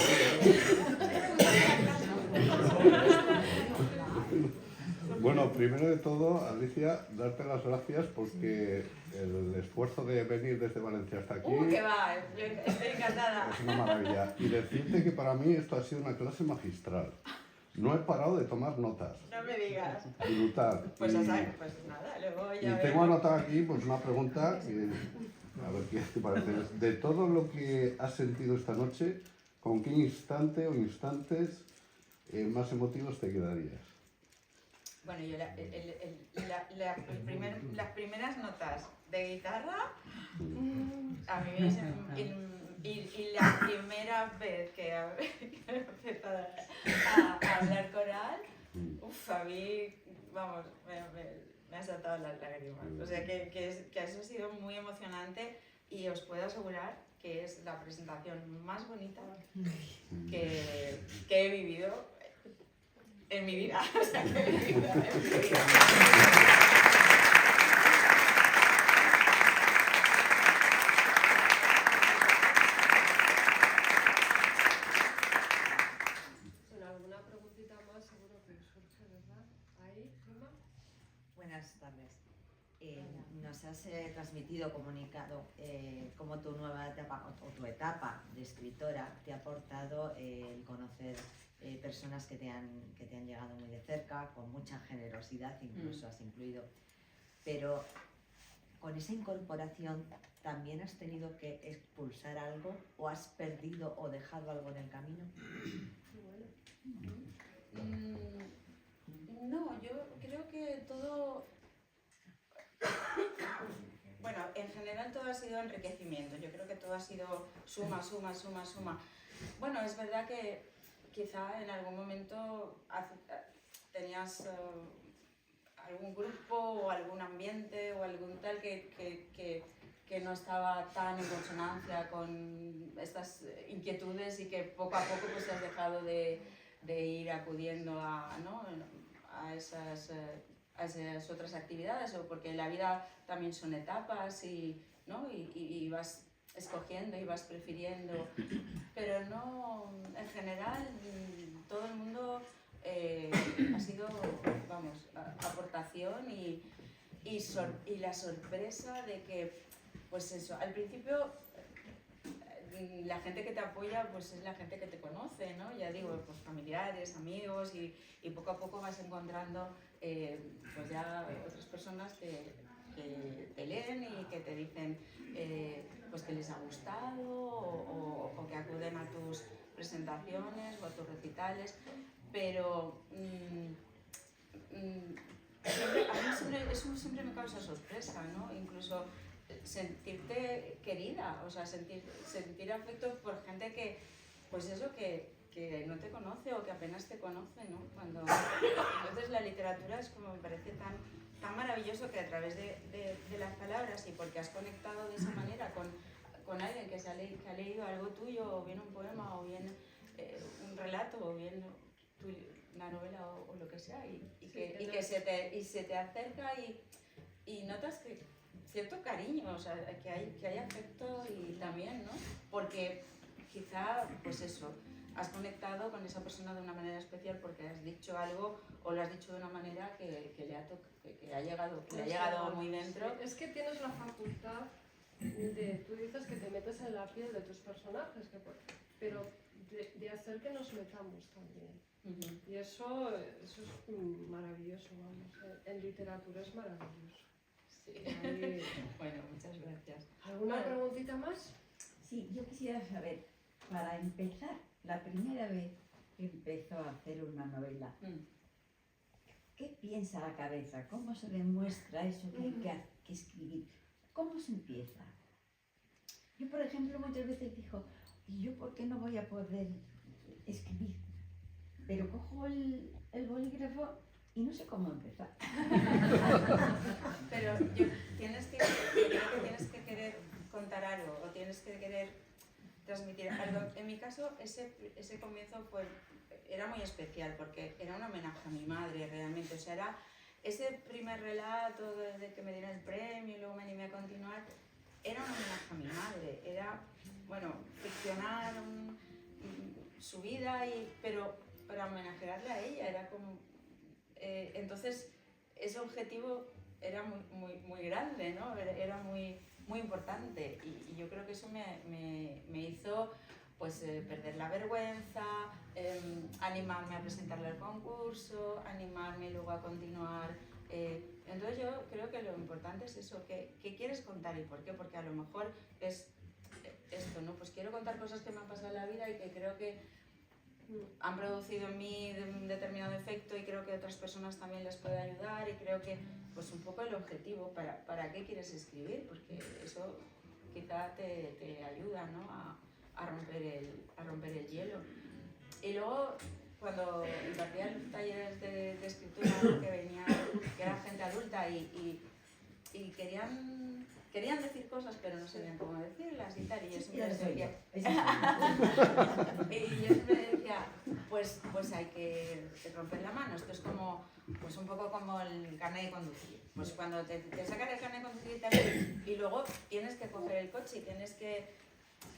Bueno, primero de todo, Alicia, darte las gracias porque el esfuerzo de venir desde Valencia hasta aquí ¡Que va! Yo estoy encantada. es una maravilla. Y decirte que para mí esto ha sido una clase magistral. No he parado de tomar notas. No me digas. Brutal. Pues, Y- pues nada, luego Y ya tengo veremos. anotada aquí pues una pregunta que, a ver qué te parece. De todo lo que has sentido esta noche, ¿con qué instante o instantes más emotivos te quedarías? Bueno, yo las primeras notas de guitarra, a mí y la primera vez que he empezado a hablar coral, a mí, vamos, me ha saltado las lágrimas. O sea que eso ha sido muy emocionante, y os puedo asegurar que es la presentación más bonita que he vivido en mi vida. O sea, que he vivido en mi vida. Bueno, alguna preguntita más seguro que surge, ¿verdad? Ahí, Gemma. Buenas tardes. Nos has transmitido, comunicado cómo tu nueva etapa o tu etapa de escritora te ha aportado el conocer personas que te han llegado muy de cerca, con mucha generosidad, incluso has incluido. Pero con esa incorporación, ¿también has tenido que expulsar algo, o has perdido o dejado algo en el camino? No, yo creo que todo... Bueno, en general todo ha sido enriquecimiento. Yo creo que todo ha sido suma. Bueno, es verdad que quizá en algún momento tenías algún grupo o algún ambiente o algún tal que no estaba tan en consonancia con estas inquietudes, y que poco a poco pues has dejado de de ir acudiendo a, ¿no? a esas otras actividades, o porque la vida también son etapas ¿no? y vas escogiendo y vas prefiriendo, pero no, en general todo el mundo ha sido, vamos, aportación y la sorpresa de que, pues eso, al principio la gente que te apoya pues es la gente que te conoce, ¿no? Ya digo, pues familiares, amigos y poco a poco vas encontrando pues ya otras personas que te leen y que te dicen pues que les ha gustado o que acuden a tus presentaciones o a tus recitales, pero a mí eso siempre me causa sorpresa, ¿no? Incluso sentirte querida, o sea, sentir afecto por gente que, pues eso, que no te conoce o que apenas te conoce, ¿no? Entonces la literatura es como, me parece tan maravilloso que a través de las palabras y porque has conectado de esa manera con alguien que ha leído algo tuyo, o bien un poema, o bien un relato, o bien una novela o lo que sea, y que se te acerca y notas que cierto cariño, o sea, que hay afecto y también, ¿no? Porque quizá, pues eso, has conectado con esa persona de una manera especial porque has dicho algo o lo has dicho de una manera que le ha llegado muy dentro. Sí, es que tienes la facultad tú dices que te metes en la piel de tus personajes, pero de hacer que nos metamos también. Y eso es maravilloso, vamos. En literatura es maravilloso. Sí. Bueno, muchas gracias. ¿Alguna preguntita más? Sí, yo quisiera saber, para empezar, la primera vez que empezó a hacer una novela, ¿qué piensa la cabeza? ¿Cómo se demuestra eso que hay que escribir? ¿Cómo se empieza? Yo, por ejemplo, muchas veces digo, ¿y yo por qué no voy a poder escribir? Pero cojo el bolígrafo y no sé cómo empezar. Pero yo creo que tienes que querer contar algo o tienes que querer transmitir algo. En mi caso, ese comienzo era muy especial porque era un homenaje a mi madre realmente. O sea, era ese primer relato de que me dieron el premio y luego me animé a continuar, era un homenaje a mi madre. Era, bueno, ficcionar su vida, pero para homenajearle a ella. Era como... entonces, ese objetivo era muy grande, ¿no? Era muy importante y yo creo que eso me hizo pues, perder la vergüenza, animarme a presentarle al concurso, animarme luego a continuar. Entonces yo creo que lo importante es eso, ¿qué quieres contar y por qué? Porque a lo mejor es esto, ¿no? Pues quiero contar cosas que me han pasado en la vida y que creo que han producido en mí un determinado efecto y creo que a otras personas también les puede ayudar y creo que pues un poco el objetivo, ¿para qué quieres escribir? Porque eso quizá te ayuda, ¿no? a romper el hielo. Y luego cuando impartía los talleres de escritura que era gente adulta y querían decir cosas pero no sabían cómo decirlas y tal, y yo siempre decía, pues hay que romper la mano. Esto es como, pues un poco como el carnet de conducir. Pues cuando te sacan el carnet de conducir y tal, y luego tienes que coger el coche y tienes que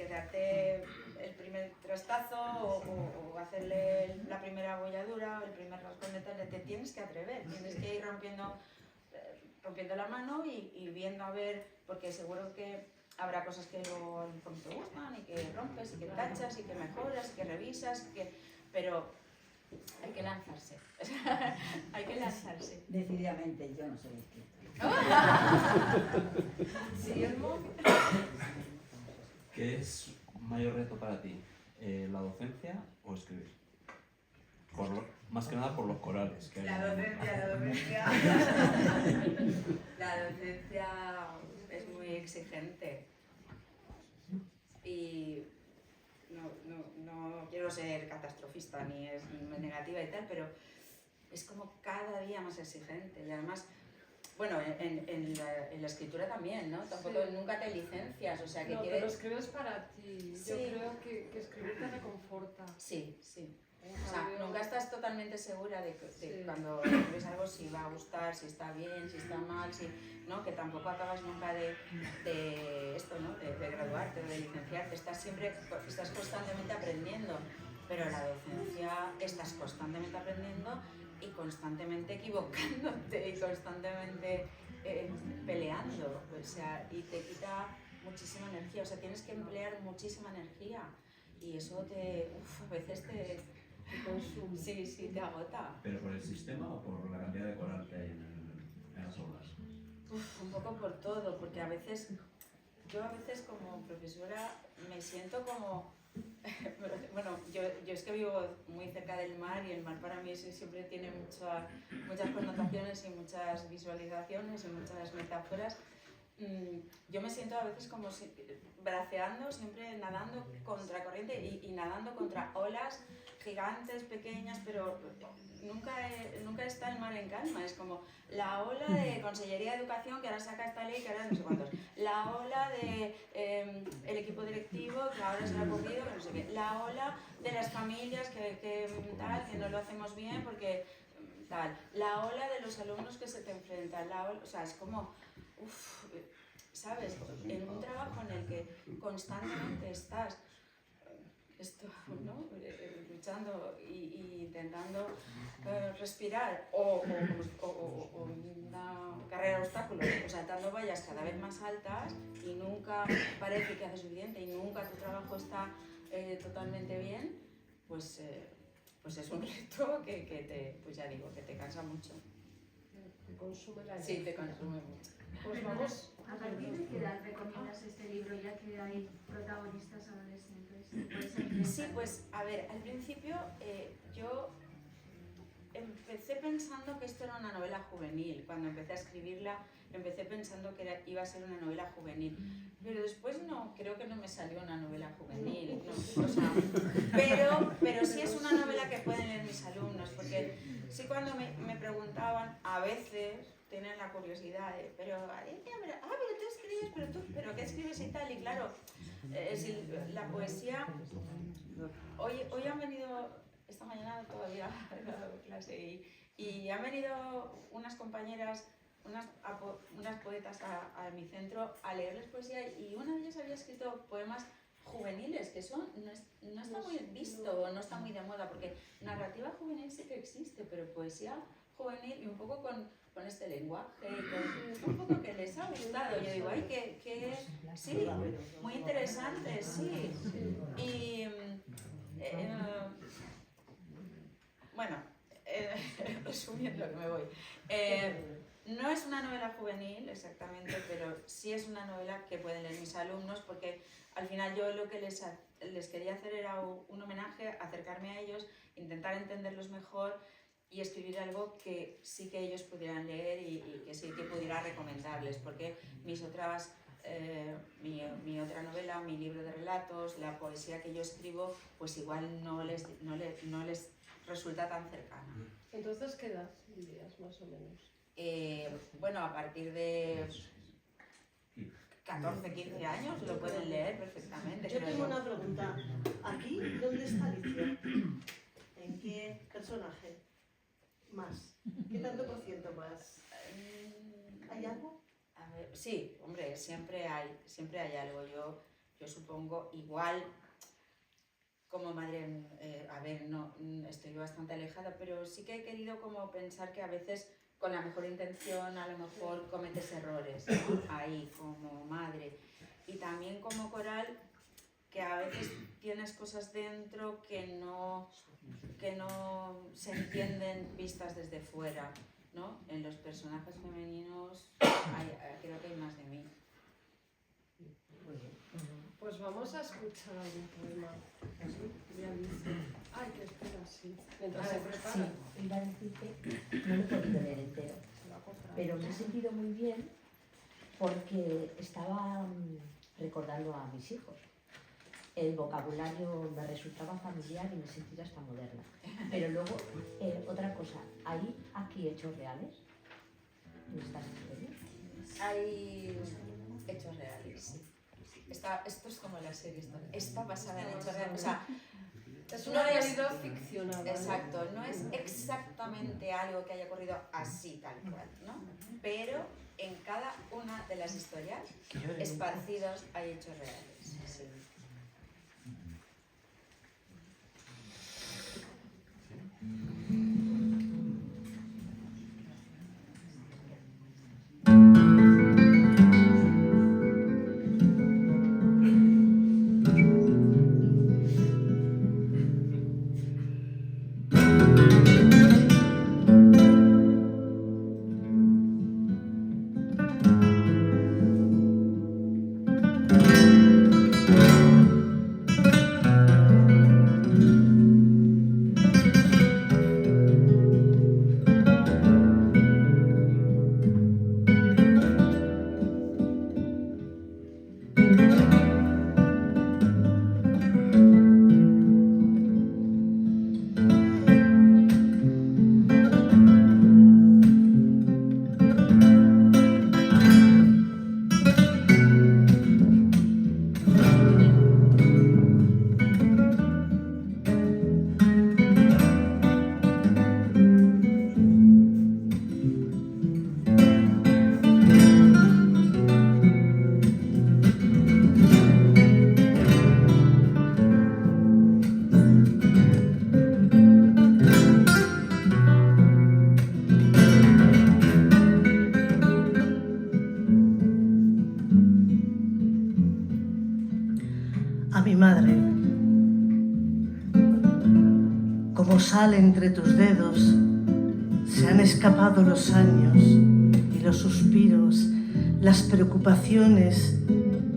darte el primer trastazo o hacerle la primera abolladura o el primer rascón de tal, te tienes que atrever, tienes que ir rompiendo la mano y viendo a ver, porque seguro que habrá cosas que luego a lo mejor te gustan y que rompes y que tachas y que mejoras y que revisas, pero hay que lanzarse. Hay que lanzarse. Decididamente, yo no soy escritora. Guillermo. ¿Qué es mayor reto para ti? ¿La docencia o escribir? Más que nada por los corales que hay. La docencia. La docencia es muy exigente. Y no quiero ser catastrofista ni es negativa y tal, pero es como cada día más exigente. Y además, bueno, en la escritura también, ¿no? Tampoco nunca te licencias, o sea que pero escribes para ti. Sí. Yo creo que escribir te reconforta. Sí. O sea, cambio- nunca estás totalmente segura de Sí. cuando ves algo si va a gustar, si está bien, si está mal, si, ¿no? Que tampoco acabas nunca de esto, ¿no? De graduarte o de licenciarte. Estás constantemente aprendiendo, pero la docencia estás constantemente aprendiendo y constantemente equivocándote y constantemente peleando, o sea, y te quita muchísima energía, o sea, tienes que emplear muchísima energía y eso a veces te consume. sí, te agota. ¿Pero por el sistema o por la cantidad de coral que hay en las aulas? Un poco por todo, porque yo a veces como profesora me siento como, bueno, yo es que vivo muy cerca del mar y el mar para mí siempre tiene muchas connotaciones y muchas visualizaciones y muchas metáforas. Yo me siento a veces como braceando, siempre nadando contra corriente y nadando contra olas gigantes, pequeñas, pero nunca está el mar en calma. Es como la ola de Consellería de Educación que ahora saca esta ley, que ahora no sé cuántos. La ola de el equipo directivo que ahora se le ha ocurrido, que no sé qué. La ola de las familias que no lo hacemos bien porque tal. La ola de los alumnos que se te enfrentan. O sea, es como... ¿sabes? En un trabajo en el que constantemente estás ¿no? Luchando y intentando respirar o una carrera de obstáculos o saltando vallas cada vez más altas y nunca parece que haces suficiente y nunca tu trabajo está totalmente bien, pues es un reto que pues ya digo, que te cansa mucho. Te consume la Sí, te energía. consume mucho. Pues vamos. ¿A partir de qué edad recomiendas este libro, ya que hay protagonistas adolescentes? ¿Puedes empezar? Sí, pues a ver, al principio yo empecé pensando que esto era una novela juvenil. Cuando empecé a escribirla, empecé pensando que iba a ser una novela juvenil. Pero después creo que no me salió una novela juvenil. No, o sea, pero sí es una novela que pueden leer mis alumnos, porque sí cuando me preguntaban, a veces tienen la curiosidad de, pero tú escribes, pero ¿qué escribes y tal? Y claro, la poesía, hoy han venido, esta mañana todavía he dado clase y han venido unas compañeras, unas poetas a mi centro a leerles poesía y una de ellas había escrito poemas juveniles, que eso no está muy visto, no está muy de moda, porque narrativa juvenil sí que existe, pero poesía juvenil y un poco con este lenguaje, un poco que les ha gustado. Yo digo, ay, que sí, muy interesante, sí. Y bueno, resumiendo que me voy. No es una novela juvenil exactamente, pero sí es una novela que pueden leer mis alumnos, porque al final yo lo que les quería hacer era un homenaje, acercarme a ellos, intentar entenderlos mejor y escribir algo que sí que ellos pudieran leer y que sí que pudiera recomendarles, porque mi otra novela, mi libro de relatos, la poesía que yo escribo, pues igual no les resulta tan cercana. Entonces, ¿qué edad dirías más o menos? Bueno, a partir de 14, 15 años lo pueden leer perfectamente. Yo creo tengo una pregunta. ¿Aquí dónde está Alicia? ¿En qué personaje? Más. ¿Qué tanto por ciento más? ¿Hay algo? A ver, sí, hombre, siempre hay algo. Yo supongo, igual como madre, a ver, no estoy bastante alejada, pero sí que he querido como pensar que a veces con la mejor intención a lo mejor cometes errores, ¿no? Ahí como madre. Y también como coral, que a veces tienes cosas dentro que no se entienden vistas desde fuera, ¿no? En los personajes femeninos creo que hay más de mí. Pues vamos a escuchar algún poema de Alicia. Ay, que espera, sí. Mientras se prepara. Sí, iba a decir que no lo he podido leer entero, pero me he sentido muy bien porque estaba recordando a mis hijos. El vocabulario me resultaba familiar y me sentía hasta moderna. Pero luego, otra cosa, ¿hay aquí hechos reales en estas historias? Hay hechos reales, sí. Esto es como la serie, está basada en hechos reales. O sea, Es una No es- realidad ficcionada. ¿no? Exacto, no es exactamente algo que haya ocurrido así tal cual, ¿no? Pero en cada una de las historias esparcidos hay hechos reales. Sí. A mi madre, como sale entre tus dedos, se han escapado los años y los suspiros, las preocupaciones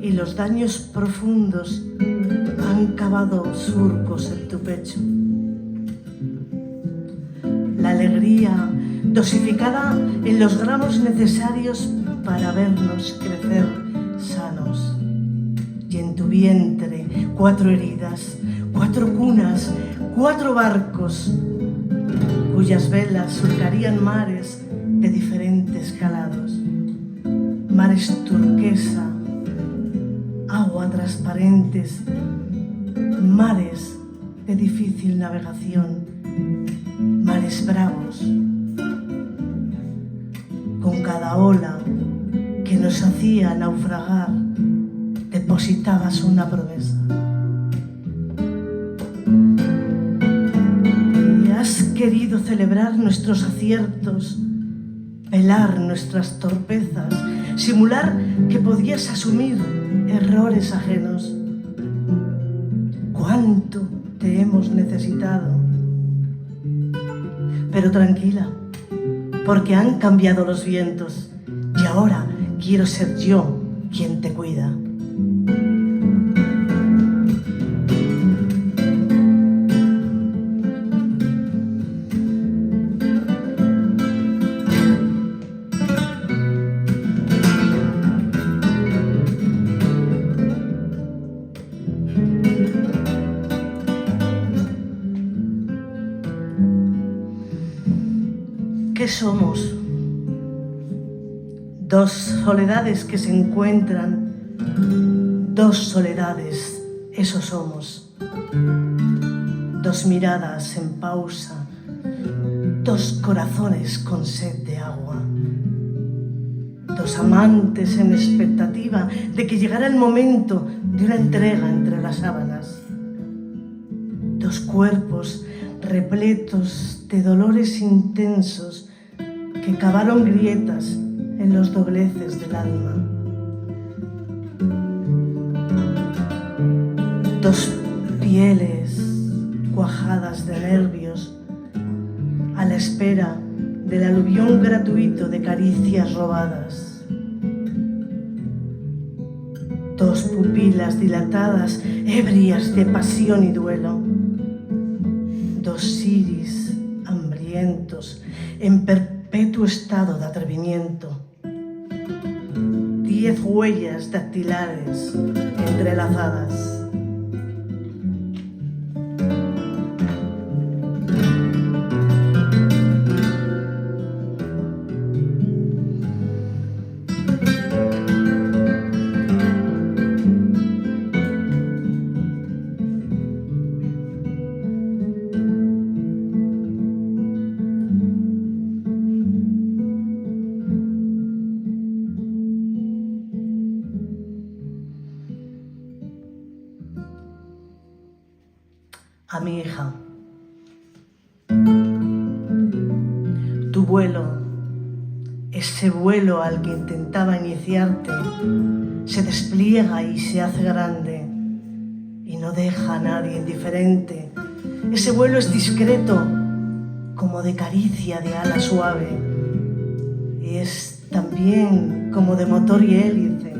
y los daños profundos han cavado surcos en tu pecho. La alegría dosificada en los gramos necesarios para vernos crecer sanos. Y en tu vientre 4 heridas, 4 cunas, 4 barcos, cuyas velas surcarían mares de diferentes calados. Mares turquesa, agua transparentes, mares de difícil navegación, mares bravos. Con cada ola que nos hacía naufragar, depositabas una promesa. Y has querido celebrar nuestros aciertos, velar nuestras torpezas, simular que podías asumir errores ajenos. ¿Cuánto te hemos necesitado? Pero tranquila, porque han cambiado los vientos y ahora quiero ser yo quien te cuida. ¿Qué somos? 2 soledades que se encuentran, 2 soledades, eso somos. 2 miradas en pausa, 2 corazones con sed de agua. 2 amantes en expectativa de que llegara el momento de una entrega entre las sábanas. 2 cuerpos repletos de dolores intensos que cavaron grietas en los dobleces del alma. 2 pieles cuajadas de nervios a la espera del aluvión gratuito de caricias robadas. 2 pupilas dilatadas, ebrias de pasión y duelo. 2 iris hambrientos en perpetuo estado de atrevimiento. 10 huellas dactilares entrelazadas. vuelo, ese vuelo al que intentaba iniciarte, se despliega y se hace grande y no deja a nadie indiferente. Ese vuelo es discreto, como de caricia de ala suave, y es también como de motor y hélice,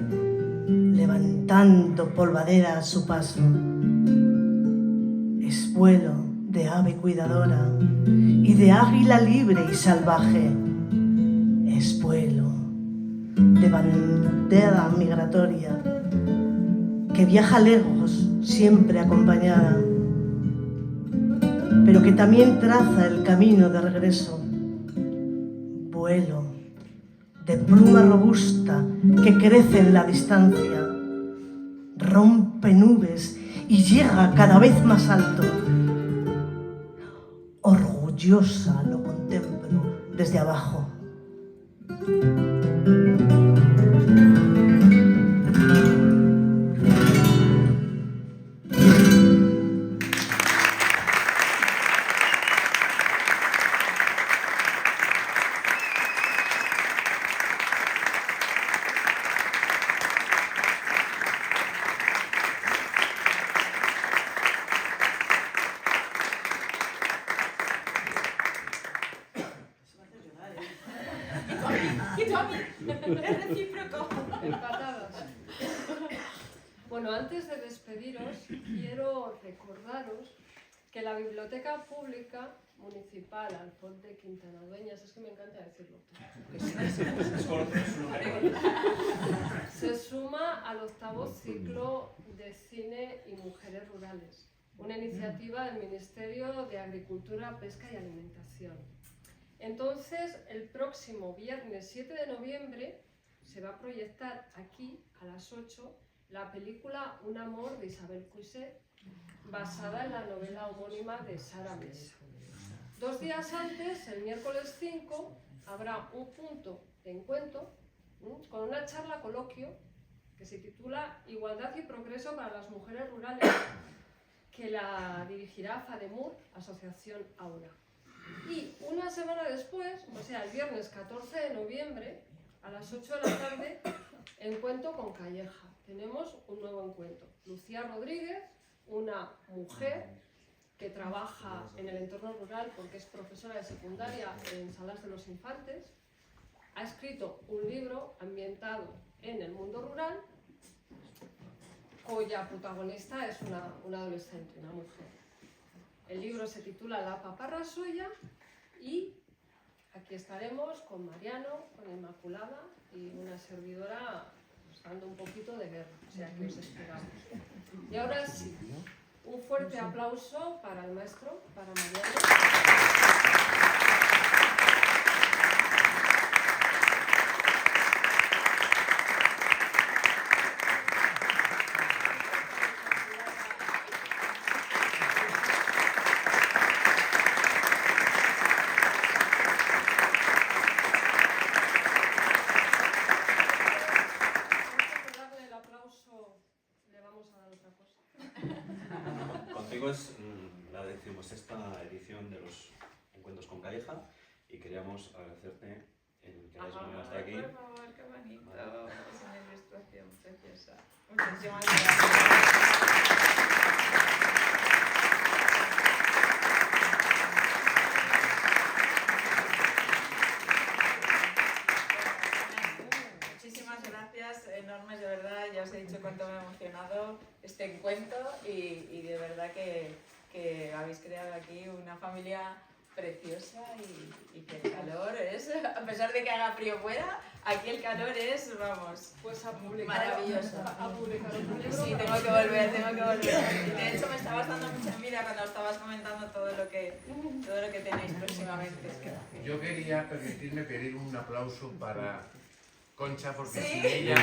levantando polvadera a su paso. Es vuelo de ave cuidadora y de águila libre y salvaje. Es vuelo de bandera migratoria que viaja lejos, siempre acompañada, pero que también traza el camino de regreso. Vuelo de pluma robusta que crece en la distancia, rompe nubes y llega cada vez más alto. Orgullosa lo contemplo desde abajo. Es recíproco. Empatadas. Bueno, antes de despediros, quiero recordaros que la Biblioteca Pública Municipal Alfonte Quintana Dueñas, es que me encanta decirlo, se suma al 8º ciclo de cine y mujeres rurales, una iniciativa del Ministerio de Agricultura, Pesca y Alimentación. Entonces, el próximo viernes 7 de noviembre se va a proyectar aquí a las 8 la película Un amor de Isabel Coixet, basada en la novela homónima de Sara Mesa. 2 días antes, el miércoles 5, habrá un punto de encuentro con una charla coloquio que se titula Igualdad y Progreso para las Mujeres Rurales, que la dirigirá FADEMUR, Asociación Aura. Y una semana después, o sea, el viernes 14 de noviembre, a las 8 de la tarde, encuentro con Calleja. Tenemos un nuevo encuentro. Lucía Rodríguez, una mujer que trabaja en el entorno rural porque es profesora de secundaria en Salas de los Infantes, ha escrito un libro ambientado en el mundo rural, cuya protagonista es una adolescente, una mujer. El libro se titula La paparra soya y aquí estaremos con Mariano, con Inmaculada y una servidora pues, dando un poquito de guerra, o sea que os esperamos. Y ahora sí, un fuerte aplauso para el maestro, para Mariano. Contigo es la 16ª edición de los Encuentros con Calleja y queríamos agradecerte el que hayas venido hasta aquí. Por favor, qué bonito. Es una ilustración preciosa. Muchísimas gracias. Muchísimas gracias enormes, de verdad. Ya os he dicho cuánto me ha emocionado este encuentro y de verdad que habéis creado aquí una familia preciosa y que el calor es, a pesar de que haga frío fuera, aquí el calor es, vamos, Pues a publicar, maravilloso. A publicar otro libro. Sí, tengo que volver. De hecho, me estabas dando mucha envidia cuando estabas comentando todo lo que tenéis próximamente. Yo quería permitirme pedir un aplauso para Concha, porque ¿Sí? sin ella...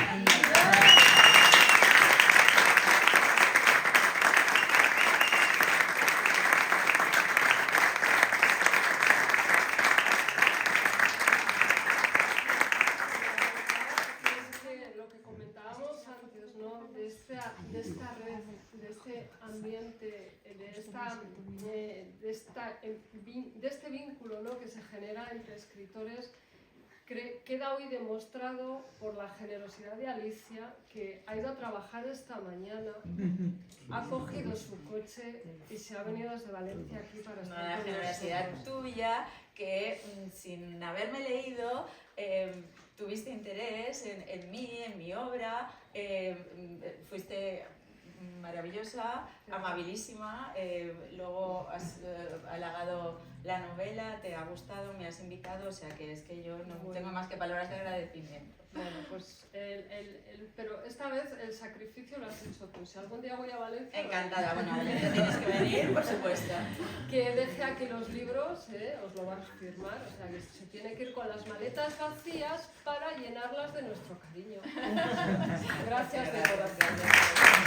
Lo que comentábamos antes, ¿no? De esta red, de este ambiente, de este vínculo, ¿no? que se genera entre escritores queda hoy demostrado por la generosidad de Alicia, que ha ido a trabajar esta mañana, ha cogido su coche y se ha venido desde Valencia aquí para estar Una con generosidad nosotros. tuya que sin haberme leído tuviste interés en mí, en mi obra, fuiste maravillosa, amabilísima, luego has halagado la novela, te ha gustado, me has invitado, o sea que es que yo no tengo más que palabras de agradecimiento. Bueno, pues pero esta vez el sacrificio lo has hecho tú. Si algún día voy a Valencia... Encantada, bueno, Valencia tienes que venir, por supuesto. Que deje aquí los libros, os lo vas a firmar, o sea que se tiene que ir con las maletas vacías para llenarlas de nuestro cariño. Gracias de corazón.